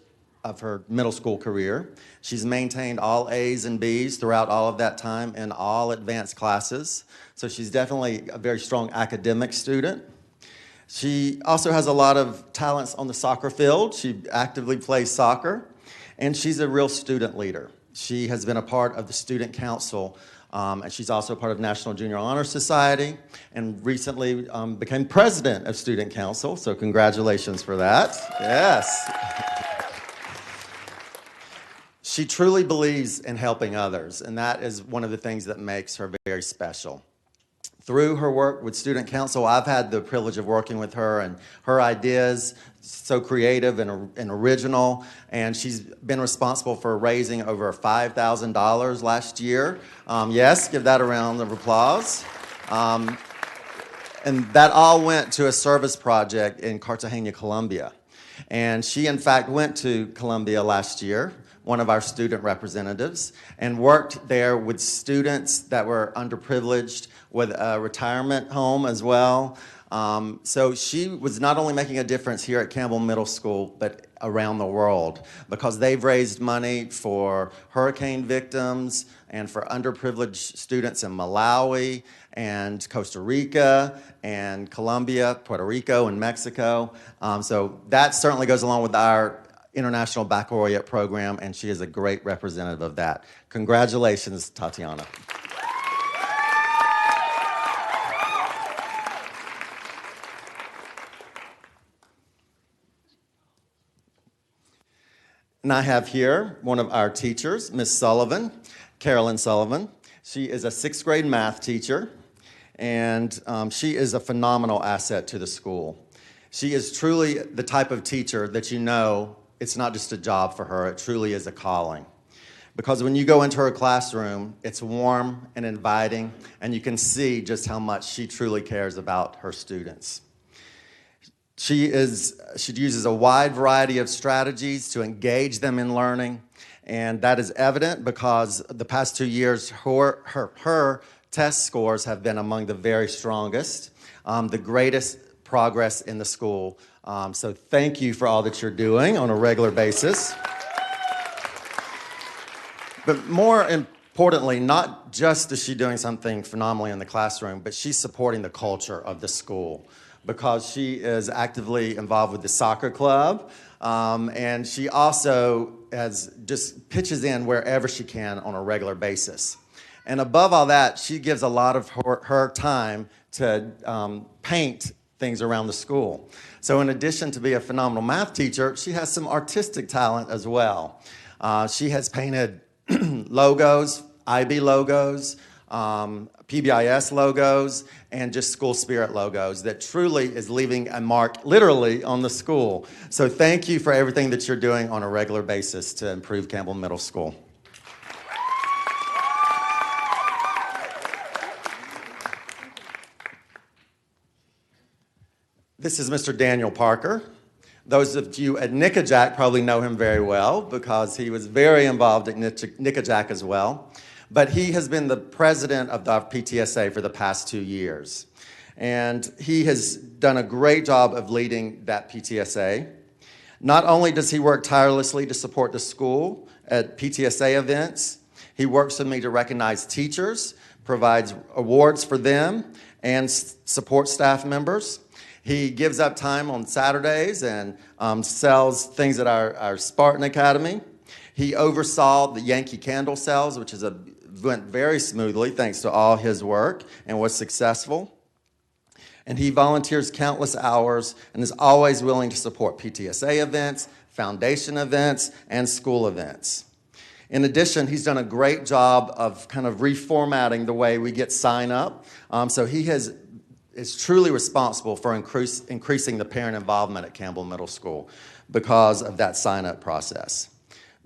of her middle school career. She's maintained all A's and B's throughout all of that time in all advanced classes. So she's definitely a very strong academic student. She also has a lot of talents on the soccer field. She actively plays soccer, and she's a real student leader. She has been a part of the student council, and she's also part of National Junior Honor Society, and recently became president of student council, so congratulations for that. Yes. She truly believes in helping others, and that is one of the things that makes her very special. Through her work with Student Council, I've had the privilege of working with her, and her ideas, so creative and original, and she's been responsible for raising over $5,000 last year. Yes, give that a round of applause. And that all went to a service project in Cartagena, Colombia. And she, in fact, went to Colombia last year, one of our student representatives, and worked there with students that were underprivileged, with a retirement home as well. So she was not only making a difference here at Campbell Middle School, but around the world, because they've raised money for hurricane victims and for underprivileged students in Malawi and Costa Rica and Colombia, Puerto Rico, and Mexico. So that certainly goes along with our International Baccalaureate program, and she is a great representative of that. Congratulations, Tatiana. And I have here one of our teachers, Miss Sullivan, Carolyn Sullivan. She is a 6th grade math teacher, and she is a phenomenal asset to the school. She is truly the type of teacher that you know it's not just a job for her, it truly is a calling. Because when you go into her classroom, it's warm and inviting, and you can see just how much she truly cares about her students. She uses a wide variety of strategies to engage them in learning, and that is evident because the past 2 years, her test scores have been among the very strongest, the greatest progress in the school. So thank you for all that you're doing on a regular basis. But more importantly, not just is she doing something phenomenally in the classroom, but she's supporting the culture of the school, because she is actively involved with the soccer club, and she also just pitches in wherever she can on a regular basis. And above all that, she gives a lot of her time to paint things around the school. So in addition to being a phenomenal math teacher, she has some artistic talent as well. She has painted logos, IB logos, PBIS logos, and just school spirit logos that truly is leaving a mark literally on the school. So thank you for everything that you're doing on a regular basis to improve Campbell Middle School. This is Mr. Daniel Parker. Those of you at Nickajack probably know him very well because he was very involved at Nickajack as well. But he has been the president of the PTSA for the past 2 years. And he has done a great job of leading that PTSA. Not only does he work tirelessly to support the school at PTSA events, he works with me to recognize teachers, provides awards for them, and support staff members. He gives up time on Saturdays and sells things at our Spartan Academy. He oversaw the Yankee Candle sales, which went very smoothly thanks to all his work and was successful. And he volunteers countless hours and is always willing to support PTSA events, foundation events, and school events. In addition, he's done a great job of kind of reformatting the way we get sign up. So he is truly responsible for increasing the parent involvement at Campbell Middle School because of that sign-up process.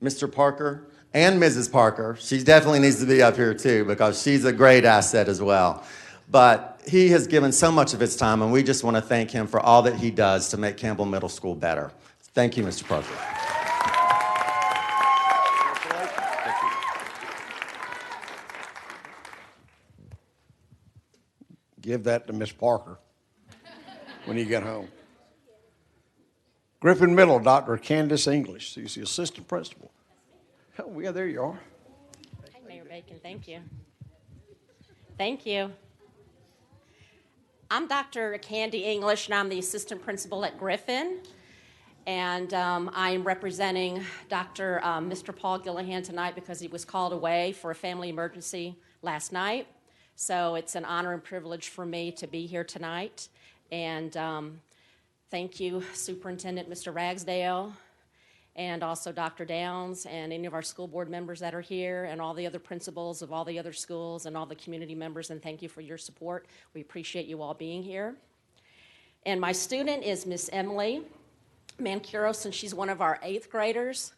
Mr. Parker and Mrs. Parker, she definitely needs to be up here too because she's a great asset as well. But he has given so much of his time, and we just want to thank him for all that he does to make Campbell Middle School better. Thank you, Mr. Parker. Give that to Miss Parker when you get home. Griffin Middle, Dr. Candace English. She's the assistant principal. Oh, yeah, there you are. Hi, Mayor Bacon. Thank you. Thank you. I'm Dr. Candy English, and I'm the assistant principal at Griffin. And I'm representing Mr. Paul Gillihan tonight because he was called away for a family emergency last night. So it's an honor and privilege for me to be here tonight. And thank you, Superintendent Mr. Ragsdale, and also Dr. Downs, and any of our school board members that are here, and all the other principals of all the other schools, and all the community members, and thank you for your support. We appreciate you all being here. And my student is Miss Emily Mancuros, and she's one of our 8th graders.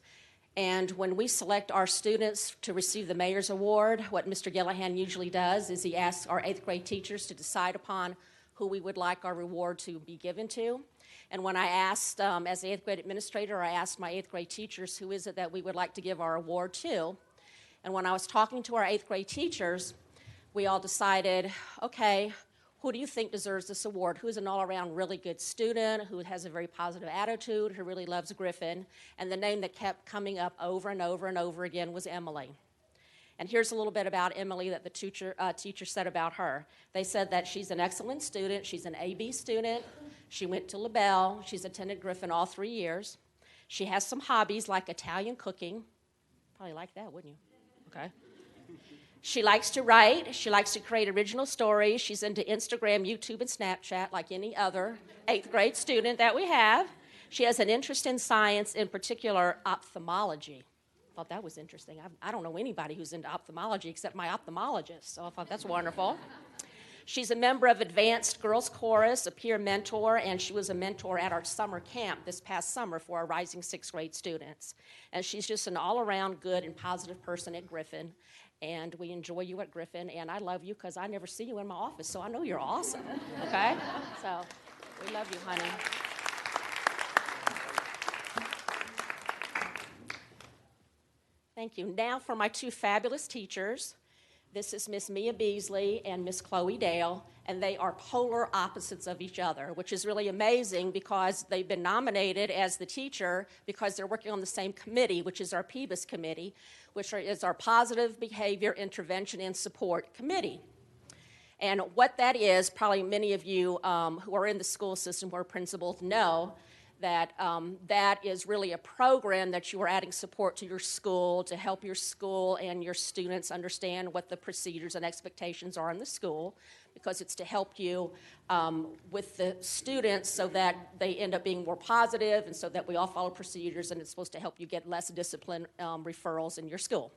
And when we select our students to receive the Mayor's Award, what Mr. Gillihan usually does is he asks our 8th grade teachers to decide upon who we would like our reward to be given to. And when I asked, as the 8th grade administrator, I asked my 8th grade teachers, who is it that we would like to give our award to? And when I was talking to our 8th grade teachers, we all decided, okay, who do you think deserves this award? Who's an all-around really good student, who has a very positive attitude, who really loves Griffin? And the name that kept coming up over and over and over again was Emily. And here's a little bit about Emily that the teacher said about her. They said that she's an excellent student. She's an AB student. She went to LaBelle. She's attended Griffin all 3 years. She has some hobbies like Italian cooking. Probably like that, wouldn't you? Okay. She likes to write. She likes to create original stories. She's into Instagram, YouTube, and Snapchat like any other 8th grade student that we have. She has an interest in science, in particular ophthalmology. I thought that was interesting. I don't know anybody who's into ophthalmology except my ophthalmologist, so I thought that's wonderful. She's a member of Advanced Girls Chorus, a peer mentor, and she was a mentor at our summer camp this past summer for our rising 6th grade students. And she's just an all-around good and positive person at Griffin. And we enjoy you at Griffin, and I love you because I never see you in my office, so I know you're awesome, okay? So we love you, honey. Thank you. Now for my 2 fabulous teachers. This is Miss Mia Beasley and Miss Chloe Dale, and they are polar opposites of each other, which is really amazing because they've been nominated as the teacher because they're working on the same committee, which is our PBIS committee, which is our Positive Behavior Intervention and Support Committee. And what that is, probably many of you who are in the school system who are principals know that that is really a program that you are adding support to your school to help your school and your students understand what the procedures and expectations are in the school, because it's to help you with the students so that they end up being more positive and so that we all follow procedures, and it's supposed to help you get less discipline referrals in your school.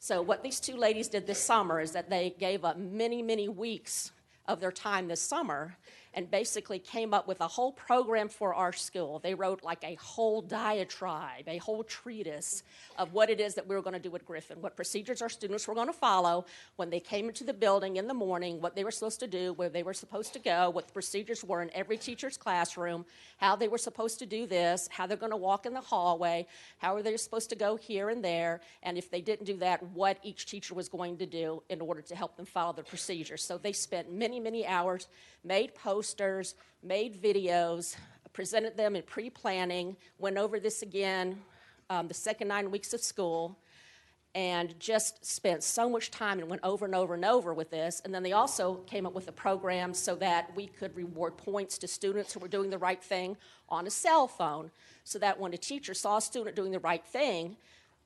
So what these 2 ladies did this summer is that they gave up many, many weeks of their time this summer and basically came up with a whole program for our school. They wrote like a whole diatribe, a whole treatise of what it is that we were going to do at Griffin, what procedures our students were going to follow when they came into the building in the morning, what they were supposed to do, where they were supposed to go, what the procedures were in every teacher's classroom, how they were supposed to do this, how they're going to walk in the hallway, how are they supposed to go here and there, and if they didn't do that, what each teacher was going to do in order to help them follow the procedures. So they spent many, many hours, made posters, made videos, presented them in pre-planning, went over this again the second 9 weeks of school, and just spent so much time and went over and over and over with this. And then they also came up with a program so that we could reward points to students who were doing the right thing on a cell phone, so that when a teacher saw a student doing the right thing,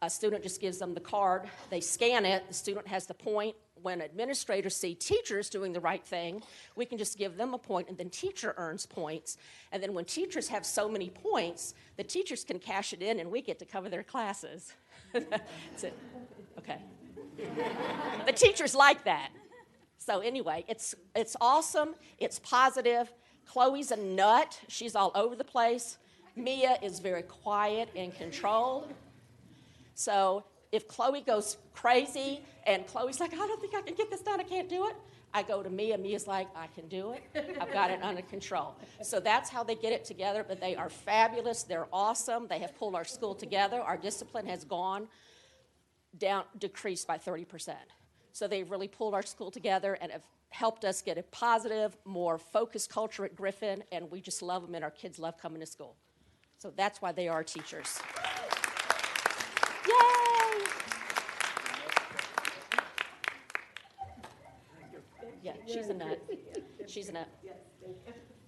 a student just gives them the card, they scan it, the student has the point. When administrators see teachers doing the right thing, we can just give them a point, and then teacher earns points. And then when teachers have so many points, the teachers can cash it in, and we get to cover their classes. That's it. Okay. The teachers like that. So anyway, it's awesome. It's positive. Chloe's a nut. She's all over the place. Mia is very quiet and controlled. So if Chloe goes crazy and Chloe's like, I don't think I can get this done, I can't do it, I go to Mia. Mia's like, I can do it. I've got it under control. So that's how they get it together. But they are fabulous. They're awesome. They have pulled our school together. Our discipline has gone down, decreased by 30%. So they've really pulled our school together and have helped us get a positive, more focused culture at Griffin. And we just love them, and our kids love coming to school. So that's why they are our teachers. Yay! Yeah, she's a nut. She's a nut.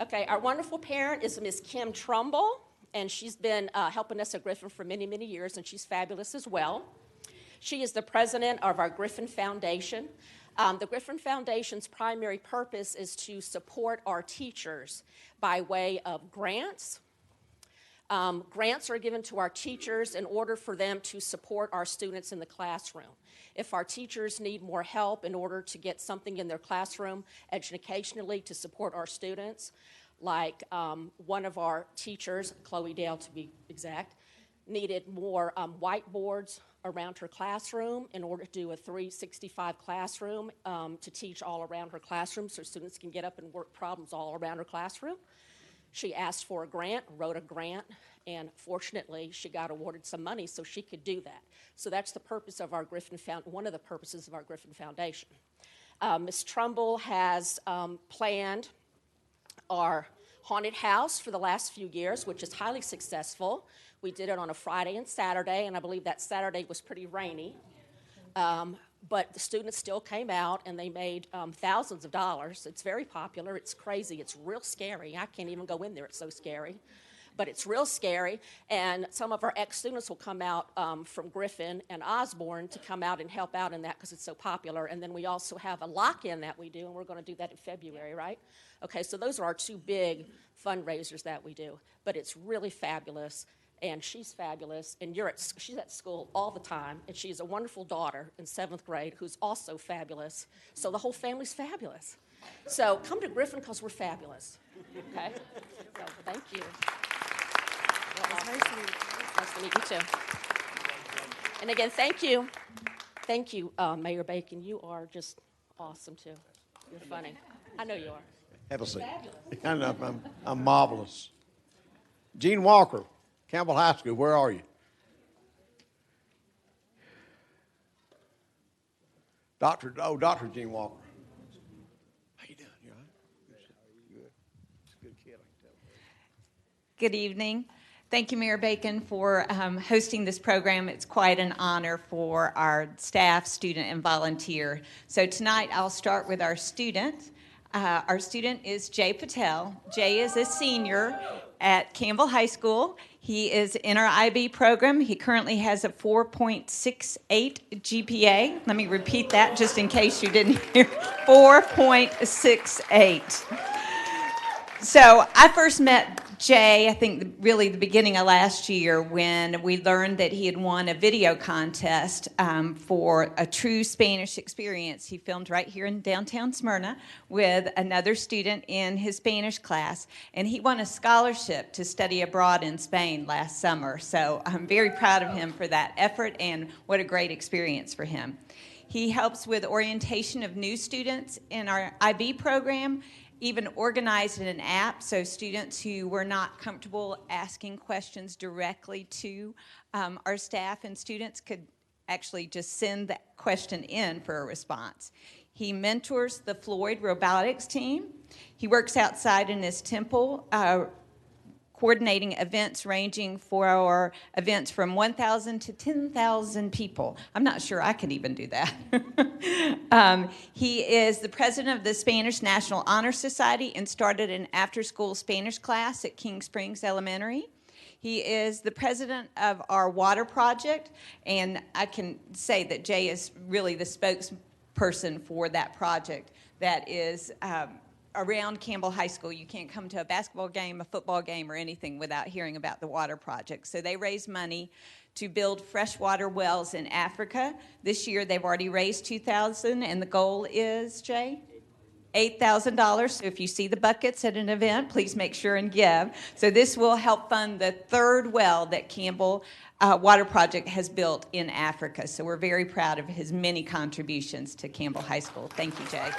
Okay, our wonderful parent is Miss Kim Trumbull, and she's been helping us at Griffin for many, many years, and she's fabulous as well. She is the president of our Griffin Foundation. The Griffin Foundation's primary purpose is to support our teachers by way of grants. Grants are given to our teachers in order for them to support our students in the classroom. If our teachers need more help in order to get something in their classroom educationally to support our students, like one of our teachers, Chloe Dale to be exact, needed more whiteboards around her classroom in order to do a 365 classroom to teach all around her classroom so students can get up and work problems all around her classroom. She asked for a grant, wrote a grant, and fortunately she got awarded some money so she could do that. So that's the purpose of our Griffin one of the purposes of our Griffin Foundation. Ms. Trumbull has planned our haunted house for the last few years, which is highly successful. We did it on a Friday and Saturday, and I believe that Saturday was pretty rainy. But the students still came out, and they made thousands of dollars. It's very popular. It's crazy. It's real scary. I can't even go in there. It's so scary. But it's real scary, and some of our ex-students will come out from Griffin and Osborne to come out and help out in that because it's so popular. And then we also have a lock-in that we do, and we're going to do that in February, right? Okay, so those are our two big fundraisers that we do. But it's really fabulous, and she's fabulous, and she's at school all the time, and she's a wonderful daughter in 7th grade who's also fabulous. So the whole family's fabulous. So come to Griffin because we're fabulous, okay? So thank you. Nice to meet you, too. And again, thank you. Thank you, Mayor Bacon. You are just awesome, too. You're funny. I know you are. Have a seat. I know, I'm marvelous. Gene Walker, Campbell High School, where are you? Dr. Gene Walker. How you doing? You all right? Good. It's a good kid, I can tell. Good evening. Thank you, Mayor Bacon, for hosting this program. It's quite an honor for our staff, student, and volunteer. So tonight I'll start with our student. Our student is Jay Patel. Jay is a senior at Campbell High School. He is in our IB program. He currently has a 4.68 GPA. Let me repeat that just in case you didn't hear. 4.68. So I first met Jay, I think really the beginning of last year, when we learned that he had won a video contest for a true Spanish experience. He filmed right here in downtown Smyrna with another student in his Spanish class, and he won a scholarship to study abroad in Spain last summer. So I'm very proud of him for that effort, and what a great experience for him. He helps with orientation of new students in our IB program, even organized in an app so students who were not comfortable asking questions directly to our staff and students could actually just send that question in for a response. He mentors the Floyd robotics team. He works outside in his temple, coordinating events ranging for events from 1,000 to 10,000 people. I'm not sure I could even do that. He is the president of the Spanish National Honor Society and started an after-school Spanish class at King Springs Elementary. He is the president of our water project, and I can say that Jay is really the spokesperson for that project that is around Campbell High School. You can't come to a basketball game, a football game, or anything without hearing about the water project. So they raise money to build freshwater wells in Africa. This year they've already raised $2,000, and the goal is, Jay? $8,000. So if you see the buckets at an event, please make sure and give. So this will help fund the third well that Campbell Water Project has built in Africa. So we're very proud of his many contributions to Campbell High School. Thank you, Jay.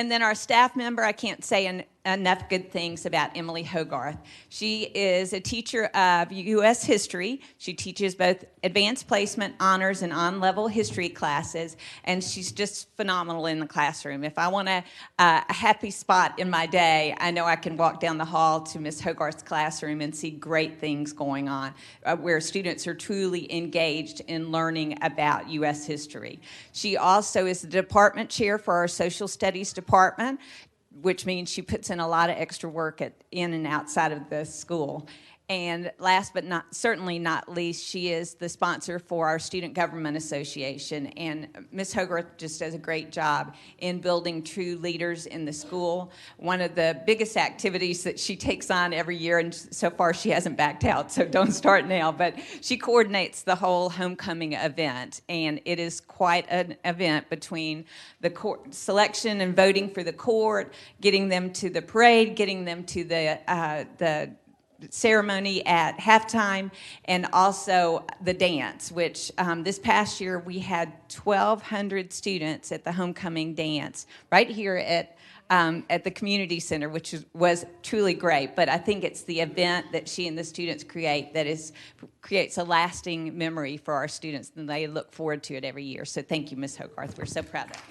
And then our staff member, I can't say enough good things about Emily Hogarth. She is a teacher of U.S. history. She teaches both advanced placement, honors, and on-level history classes, and she's just phenomenal in the classroom. If I want a happy spot in my day, I know I can walk down the hall to Miss Hogarth's classroom and see great things going on, where students are truly engaged in learning about U.S. history. She also is the department chair for our social studies department, which means she puts in a lot of extra work in and outside of the school. And last but certainly not least, she is the sponsor for our Student Government Association. And Ms. Hogarth just does a great job in building true leaders in the school. One of the biggest activities that she takes on every year, and so far she hasn't backed out, so don't start now, but she coordinates the whole homecoming event. And it is quite an event between the court selection and voting for the court, getting them to the parade, getting them to the ceremony at halftime, and also the dance, which this past year we had 1,200 students at the homecoming dance right here at the community center, which was truly great. But I think it's the event that she and the students create that creates a lasting memory for our students, and they look forward to it every year. So thank you, Ms. Hogarth. We're so proud of you.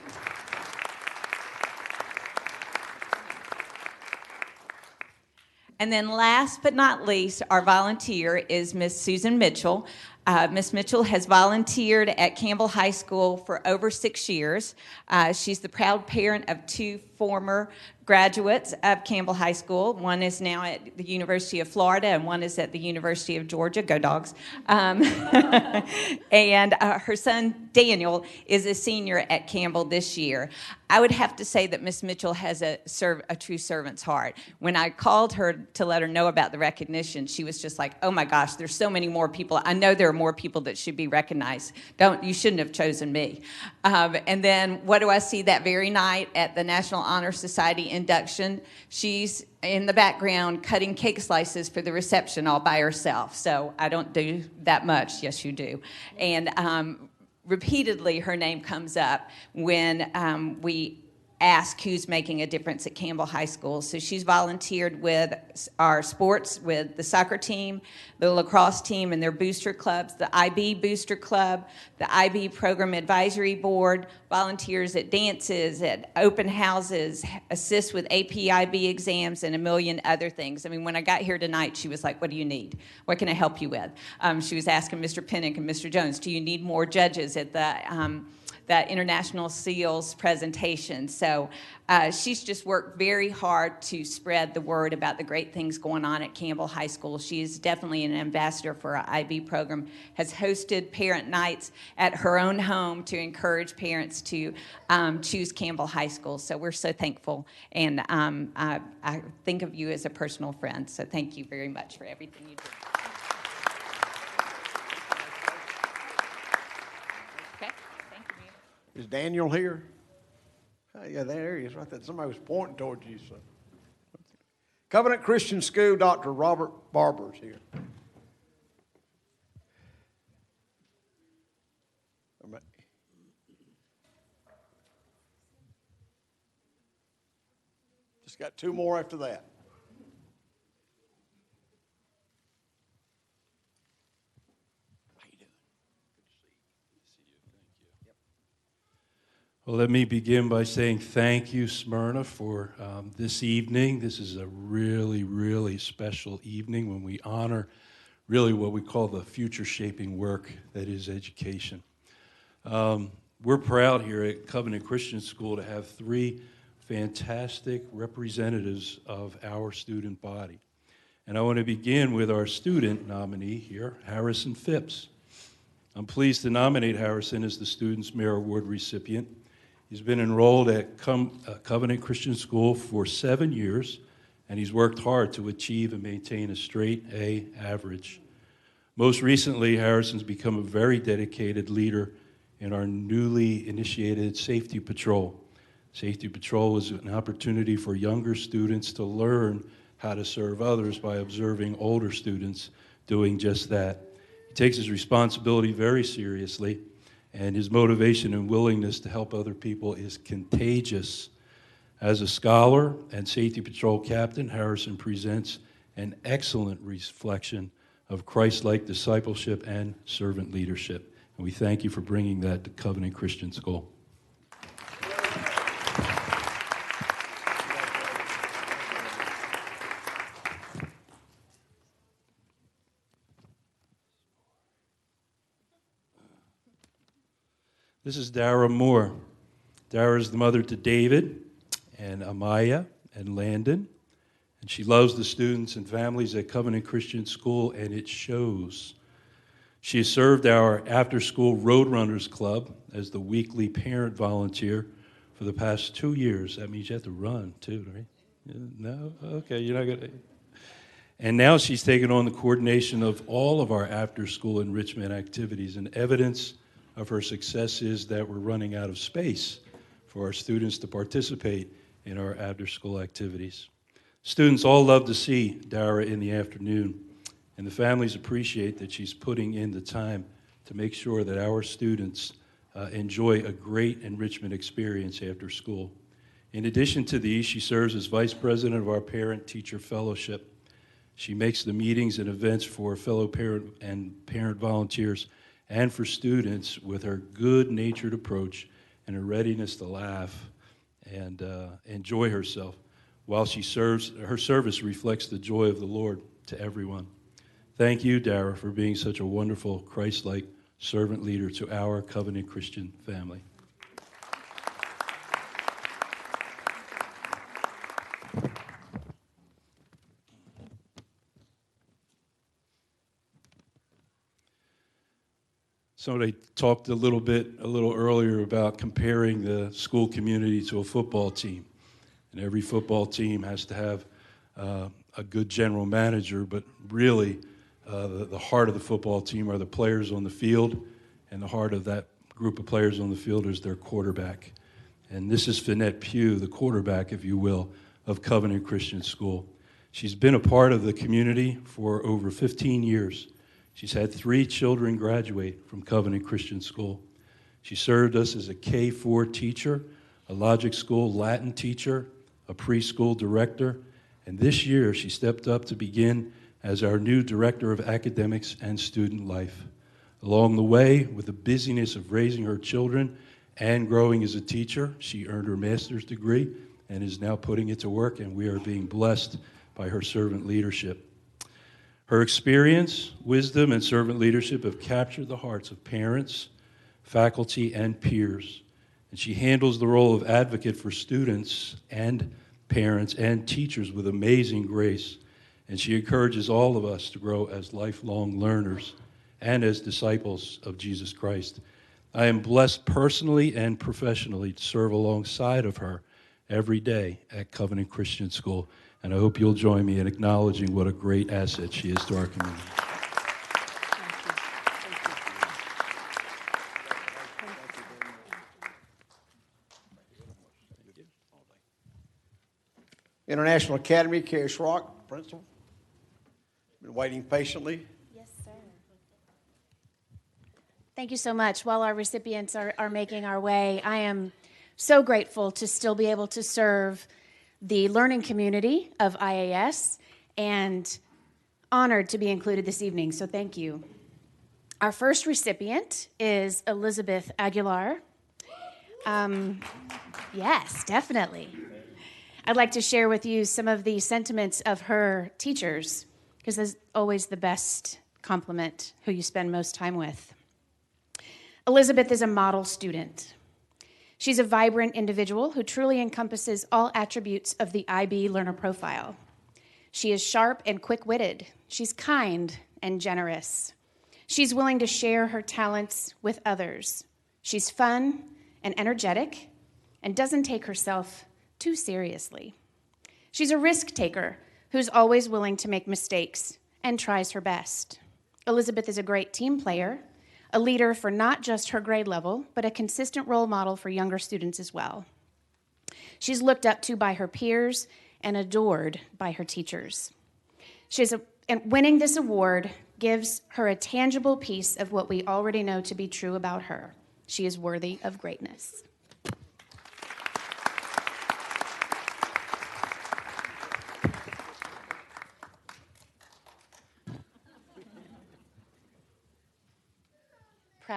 And then last but not least, our volunteer is Miss Susan Mitchell. Miss Mitchell has volunteered at Campbell High School for over 6 years. She's the proud parent of 2 former graduates of Campbell High School. One is now at the University of Florida, and one is at the University of Georgia. Go Dogs. And her son, Daniel, is a senior at Campbell this year. I would have to say that Miss Mitchell has a true servant's heart. When I called her to let her know about the recognition, she was just like, oh my gosh, there's so many more people. I know there are more people that should be recognized. You shouldn't have chosen me. And then what do I see that very night at the National Honor Society induction? She's in the background cutting cake slices for the reception all by herself. So I don't do that much. Yes, you do. And repeatedly her name comes up when we ask who's making a difference at Campbell High School. So she's volunteered with our sports, with the soccer team, the lacrosse team, and their booster clubs, the IB Booster Club, the IB Program Advisory Board, volunteers at dances, at open houses, assists with APIB exams, and a million other things. I mean, when I got here tonight, she was like, what do you need? What can I help you with? She was asking Mr. Pinnock and Mr. Jones, do you need more judges at the International SEALs presentation. So she's just worked very hard to spread the word about the great things going on at Campbell High School. She is definitely an ambassador for our IB program, has hosted parent nights at her own home to encourage parents to choose Campbell High School. So we're so thankful, and I think of you as a personal friend. So thank you very much for everything you do. Is Daniel here? Oh, yeah, there he is, right there. Somebody was pointing towards you. So. Covenant Christian School, Dr. Robert Barber is here. Just got 2 more after that. Well, let me begin by saying thank you, Smyrna, for this evening. This is a really, really special evening when we honor really what we call the future-shaping work that is education. We're proud here at Covenant Christian School to have 3 fantastic representatives of our student body. And I want to begin with our student nominee here, Harrison Phipps. I'm pleased to nominate Harrison as the Student's Merit Award recipient. He's been enrolled at Covenant Christian School for 7 years, and he's worked hard to achieve and maintain a straight A average. Most recently, Harrison's become a very dedicated leader in our newly initiated Safety Patrol. Safety Patrol is an opportunity for younger students to learn how to serve others by observing older students doing just that. He takes his responsibility very seriously, and his motivation and willingness to help other people is contagious. As a scholar and safety patrol captain, Harrison presents an excellent reflection of Christ-like discipleship and servant leadership. And we thank you for bringing that to Covenant Christian School. This is Dara Moore. Dara is the mother to David and Amaya and Landon. And she loves the students and families at Covenant Christian School, and it shows. She has served our after-school Roadrunners Club as the weekly parent volunteer for the past 2 years. That means you have to run, too, right? No? Okay, you're not going to. And now she's taken on the coordination of all of our after-school enrichment activities, and evidence of her success is that we're running out of space for our students to participate in our after-school activities. Students all love to see Dara in the afternoon, and the families appreciate that she's putting in the time to make sure that our students enjoy a great enrichment experience after school. In addition to these, she serves as vice president of our Parent-Teacher Fellowship. She makes the meetings and events for fellow parent and parent volunteers and for students with her good-natured approach and her readiness to laugh and enjoy herself. While she serves, her service reflects the joy of the Lord to everyone. Thank you, Dara, for being such a wonderful, Christ-like servant leader to our Covenant Christian family. Somebody talked a little earlier about comparing the school community to a football team. And every football team has to have a good general manager, but really the heart of the football team are the players on the field, and the heart of that group of players on the field is their quarterback. And this is Finette Pugh, the quarterback, if you will, of Covenant Christian School. She's been a part of the community for over 15 years. She's had 3 children graduate from Covenant Christian School. She served us as a K-4 teacher, a Logic School Latin teacher, a preschool director, and this year she stepped up to begin as our new Director of Academics and Student Life. Along the way, with the busyness of raising her children and growing as a teacher, she earned her master's degree and is now putting it to work, and we are being blessed by her servant leadership. Her experience, wisdom, and servant leadership have captured the hearts of parents, faculty, and peers. And she handles the role of advocate for students and parents and teachers with amazing grace. And she encourages all of us to grow as lifelong learners and as disciples of Jesus Christ. I am blessed personally and professionally to serve alongside of her every day at Covenant Christian School. And I hope you'll join me in acknowledging what a great asset she is to our community. International Academy, Carrie Schrock, principal. Been waiting patiently. Yes, sir. Thank you so much. While our recipients are making our way, I am so grateful to still be able to serve the learning community of IAS and honored to be included this evening, so thank you. Our first recipient is Elizabeth Aguilar. Yes, definitely. I'd like to share with you some of the sentiments of her teachers, because that's always the best compliment, who you spend most time with. Elizabeth is a model student. She's a vibrant individual who truly encompasses all attributes of the IB learner profile. She is sharp and quick-witted. She's kind and generous. She's willing to share her talents with others. She's fun and energetic and doesn't take herself too seriously. She's a risk taker who's always willing to make mistakes and tries her best. Elizabeth is a great team player, a leader for not just her grade level, but a consistent role model for younger students as well. She's looked up to by her peers and adored by her teachers. And winning this award gives her a tangible piece of what we already know to be true about her. She is worthy of greatness.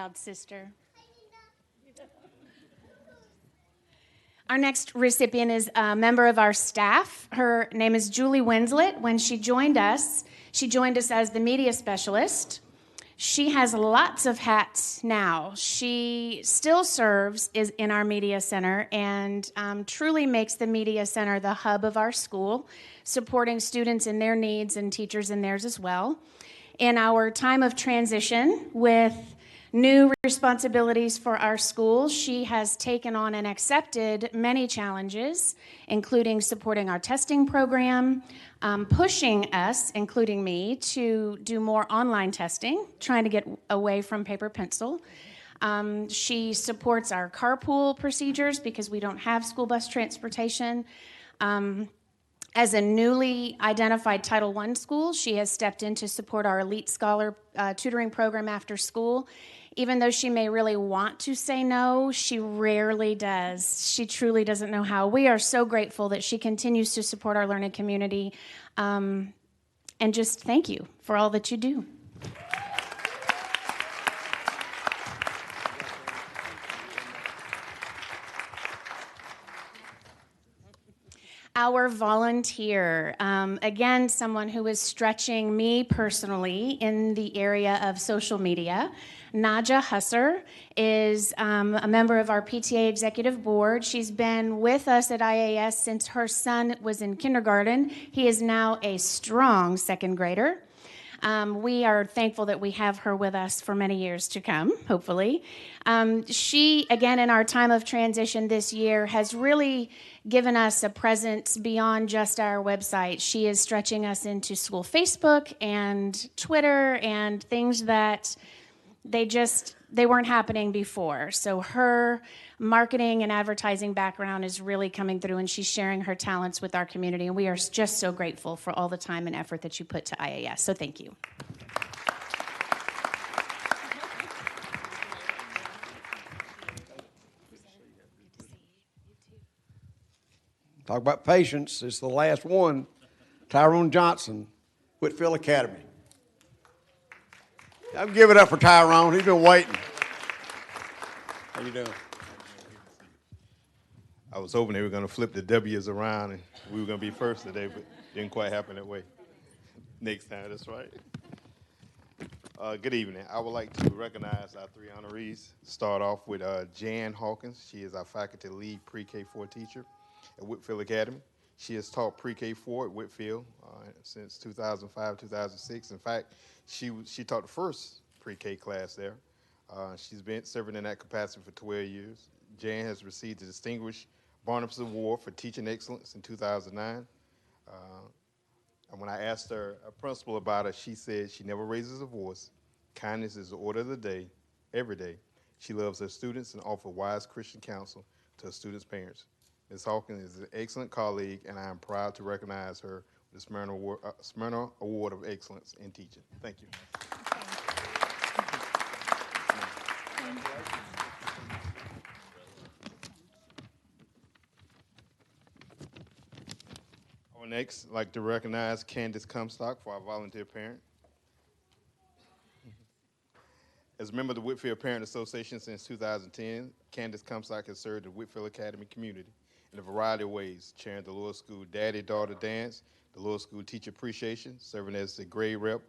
proud sister. Our next recipient is a member of our staff. Her name is Julie Winslet. When she joined us as the media specialist. She has lots of hats now. She still serves in our media center and truly makes the media center the hub of our school, supporting students in their needs and teachers in theirs as well. In our time of transition with new responsibilities for our school, she has taken on and accepted many challenges, including supporting our testing program, pushing us, including me, to do more online testing, trying to get away from paper pencil. She supports our carpool procedures because we don't have school bus transportation. As a newly identified Title I school, she has stepped in to support our Elite Scholar tutoring program after school. Even though she may really want to say no, she rarely does. She truly doesn't know how. We are so grateful that she continues to support our learning community. And just thank you for all that you do. Our volunteer, again, someone who is stretching me personally in the area of social media. Naja Husser is a member of our PTA Executive Board. She's been with us at IAS since her son was in kindergarten. He is now a strong second grader. We are thankful that we have her with us for many years to come, hopefully. She, again, in our time of transition this year, has really given us a presence beyond just our website. She is stretching us into school Facebook and Twitter and things that they weren't happening before. So her marketing and advertising background is really coming through, and she's sharing her talents with our community. And we are just so grateful for all the time and effort that you put to IAS. So thank you. Talk about patience. It's the last one. Tyrone Johnson, Whitfield Academy. I'll give it up for Tyrone. He's been waiting. How you doing? I was hoping they were going to flip the W's around and we were going to be first today, but didn't quite happen that way. Next time, that's right. Good evening. I would like to recognize our three honorees. Start off with Jan Hawkins. She is our faculty lead pre-K4 teacher at Whitfield Academy. She has taught pre-K4 at Whitfield since 2005, 2006. In fact, she taught the first pre-K class there. She's been serving in that capacity for 12 years. Jan has received the Distinguished Barnabas Award for Teaching Excellence in 2009. And when I asked her, a principal, about her, she said she never raises her voice. Kindness is the order of the day, every day. She loves her students and offers wise Christian counsel to her students' parents. Ms. Hawkins is an excellent colleague, and I am proud to recognize her with the Smyrna Award of Excellence in Teaching. Thank you. Next, I'd like to recognize Candace Comstock for our volunteer parent. As a member of the Whitfield Parent Association since 2010, Candace Comstock has served the Whitfield Academy community in a variety of ways, chairing the Lower School Daddy-Daughter Dance, the Lower School Teacher Appreciation, serving as the grade rep,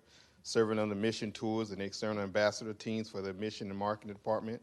serving on the mission tours and external ambassador teams for the mission and marketing department.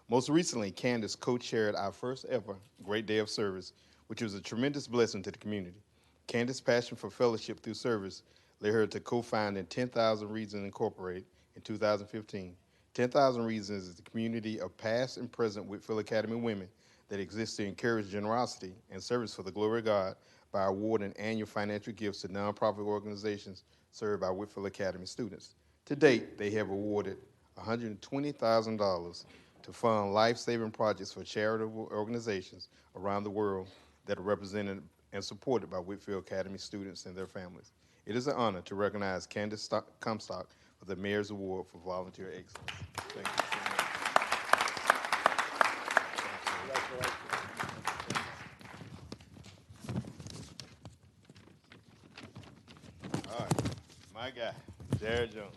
Most recently, Candace co-chaired our first ever Great Day of Service, which was a tremendous blessing to the community. Candace's passion for fellowship through service led her to co-found 10,000 Reasons Incorporated in 2015. 10,000 Reasons is the community of past and present Whitfield Academy women that exists to encourage generosity and service for the glory of God by awarding annual financial gifts to nonprofit organizations served by Whitfield Academy students. To date, they have awarded $120,000 to fund life-saving projects for charitable organizations around the world that are represented and supported by Whitfield Academy students and their families. It is an honor to recognize Candace Comstock for the Mayor's Award for Volunteer Excellence. Thank you so much. All right, my guy, Jared Jones.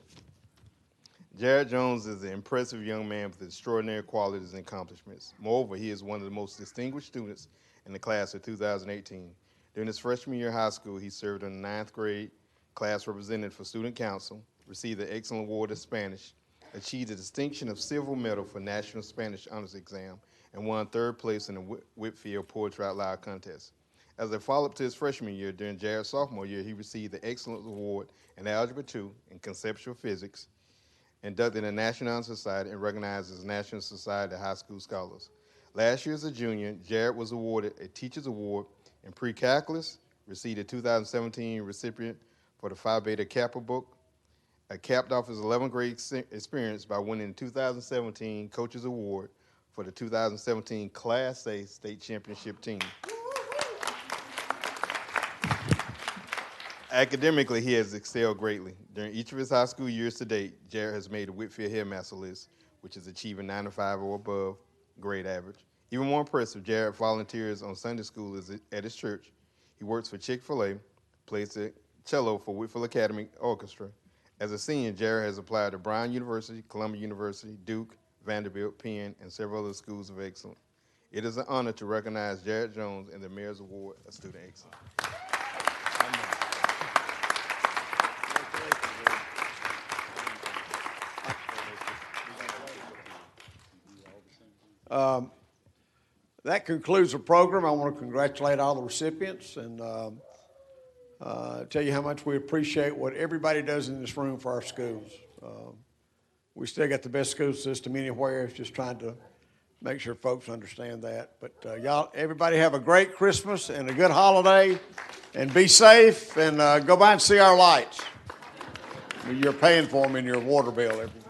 Jared Jones is an impressive young man with extraordinary qualities and accomplishments. Moreover, he is one of the most distinguished students in the class of 2018. During his freshman year of high school, he served in the 9th grade class representative for student council, received the Excellent Award in Spanish, achieved the distinction of Silver Medal for National Spanish Honors Exam, and won 3rd place in the Whitfield Poetry Out Loud contest. As a follow-up to his freshman year, during Jared's sophomore year, he received the Excellence Award in Algebra 2 and Conceptual Physics, inducted in the National Honor Society, and recognized as National Society of High School Scholars. Last year as a junior, Jared was awarded a Teacher's Award in Pre-Calculus, received a 2017 recipient for the Phi Beta Kappa book, capped off his 11th grade experience by winning the 2017 Coaches Award for the 2017 Class A State Championship team. Academically, he has excelled greatly. During each of his high school years to date, Jared has made the Whitfield Headmaster list, which is achieving 95 or above grade average. Even more impressive, Jared volunteers on Sunday school at his church. He works for Chick-fil-A, plays the cello for Whitfield Academy Orchestra. As a senior, Jared has applied to Brown University, Columbia University, Duke, Vanderbilt, Penn, and several other schools of excellence. It is an honor to recognize Jared Jones in the Mayor's Award of Student Excellence. That concludes the program. I want to congratulate all the recipients and tell you how much we appreciate what everybody does in this room for our schools. We still got the best school system anywhere. It's just trying to make sure folks understand that. But y'all, everybody have a great Christmas and a good holiday, and be safe, and go by and see our lights. You're paying for them in your water bill every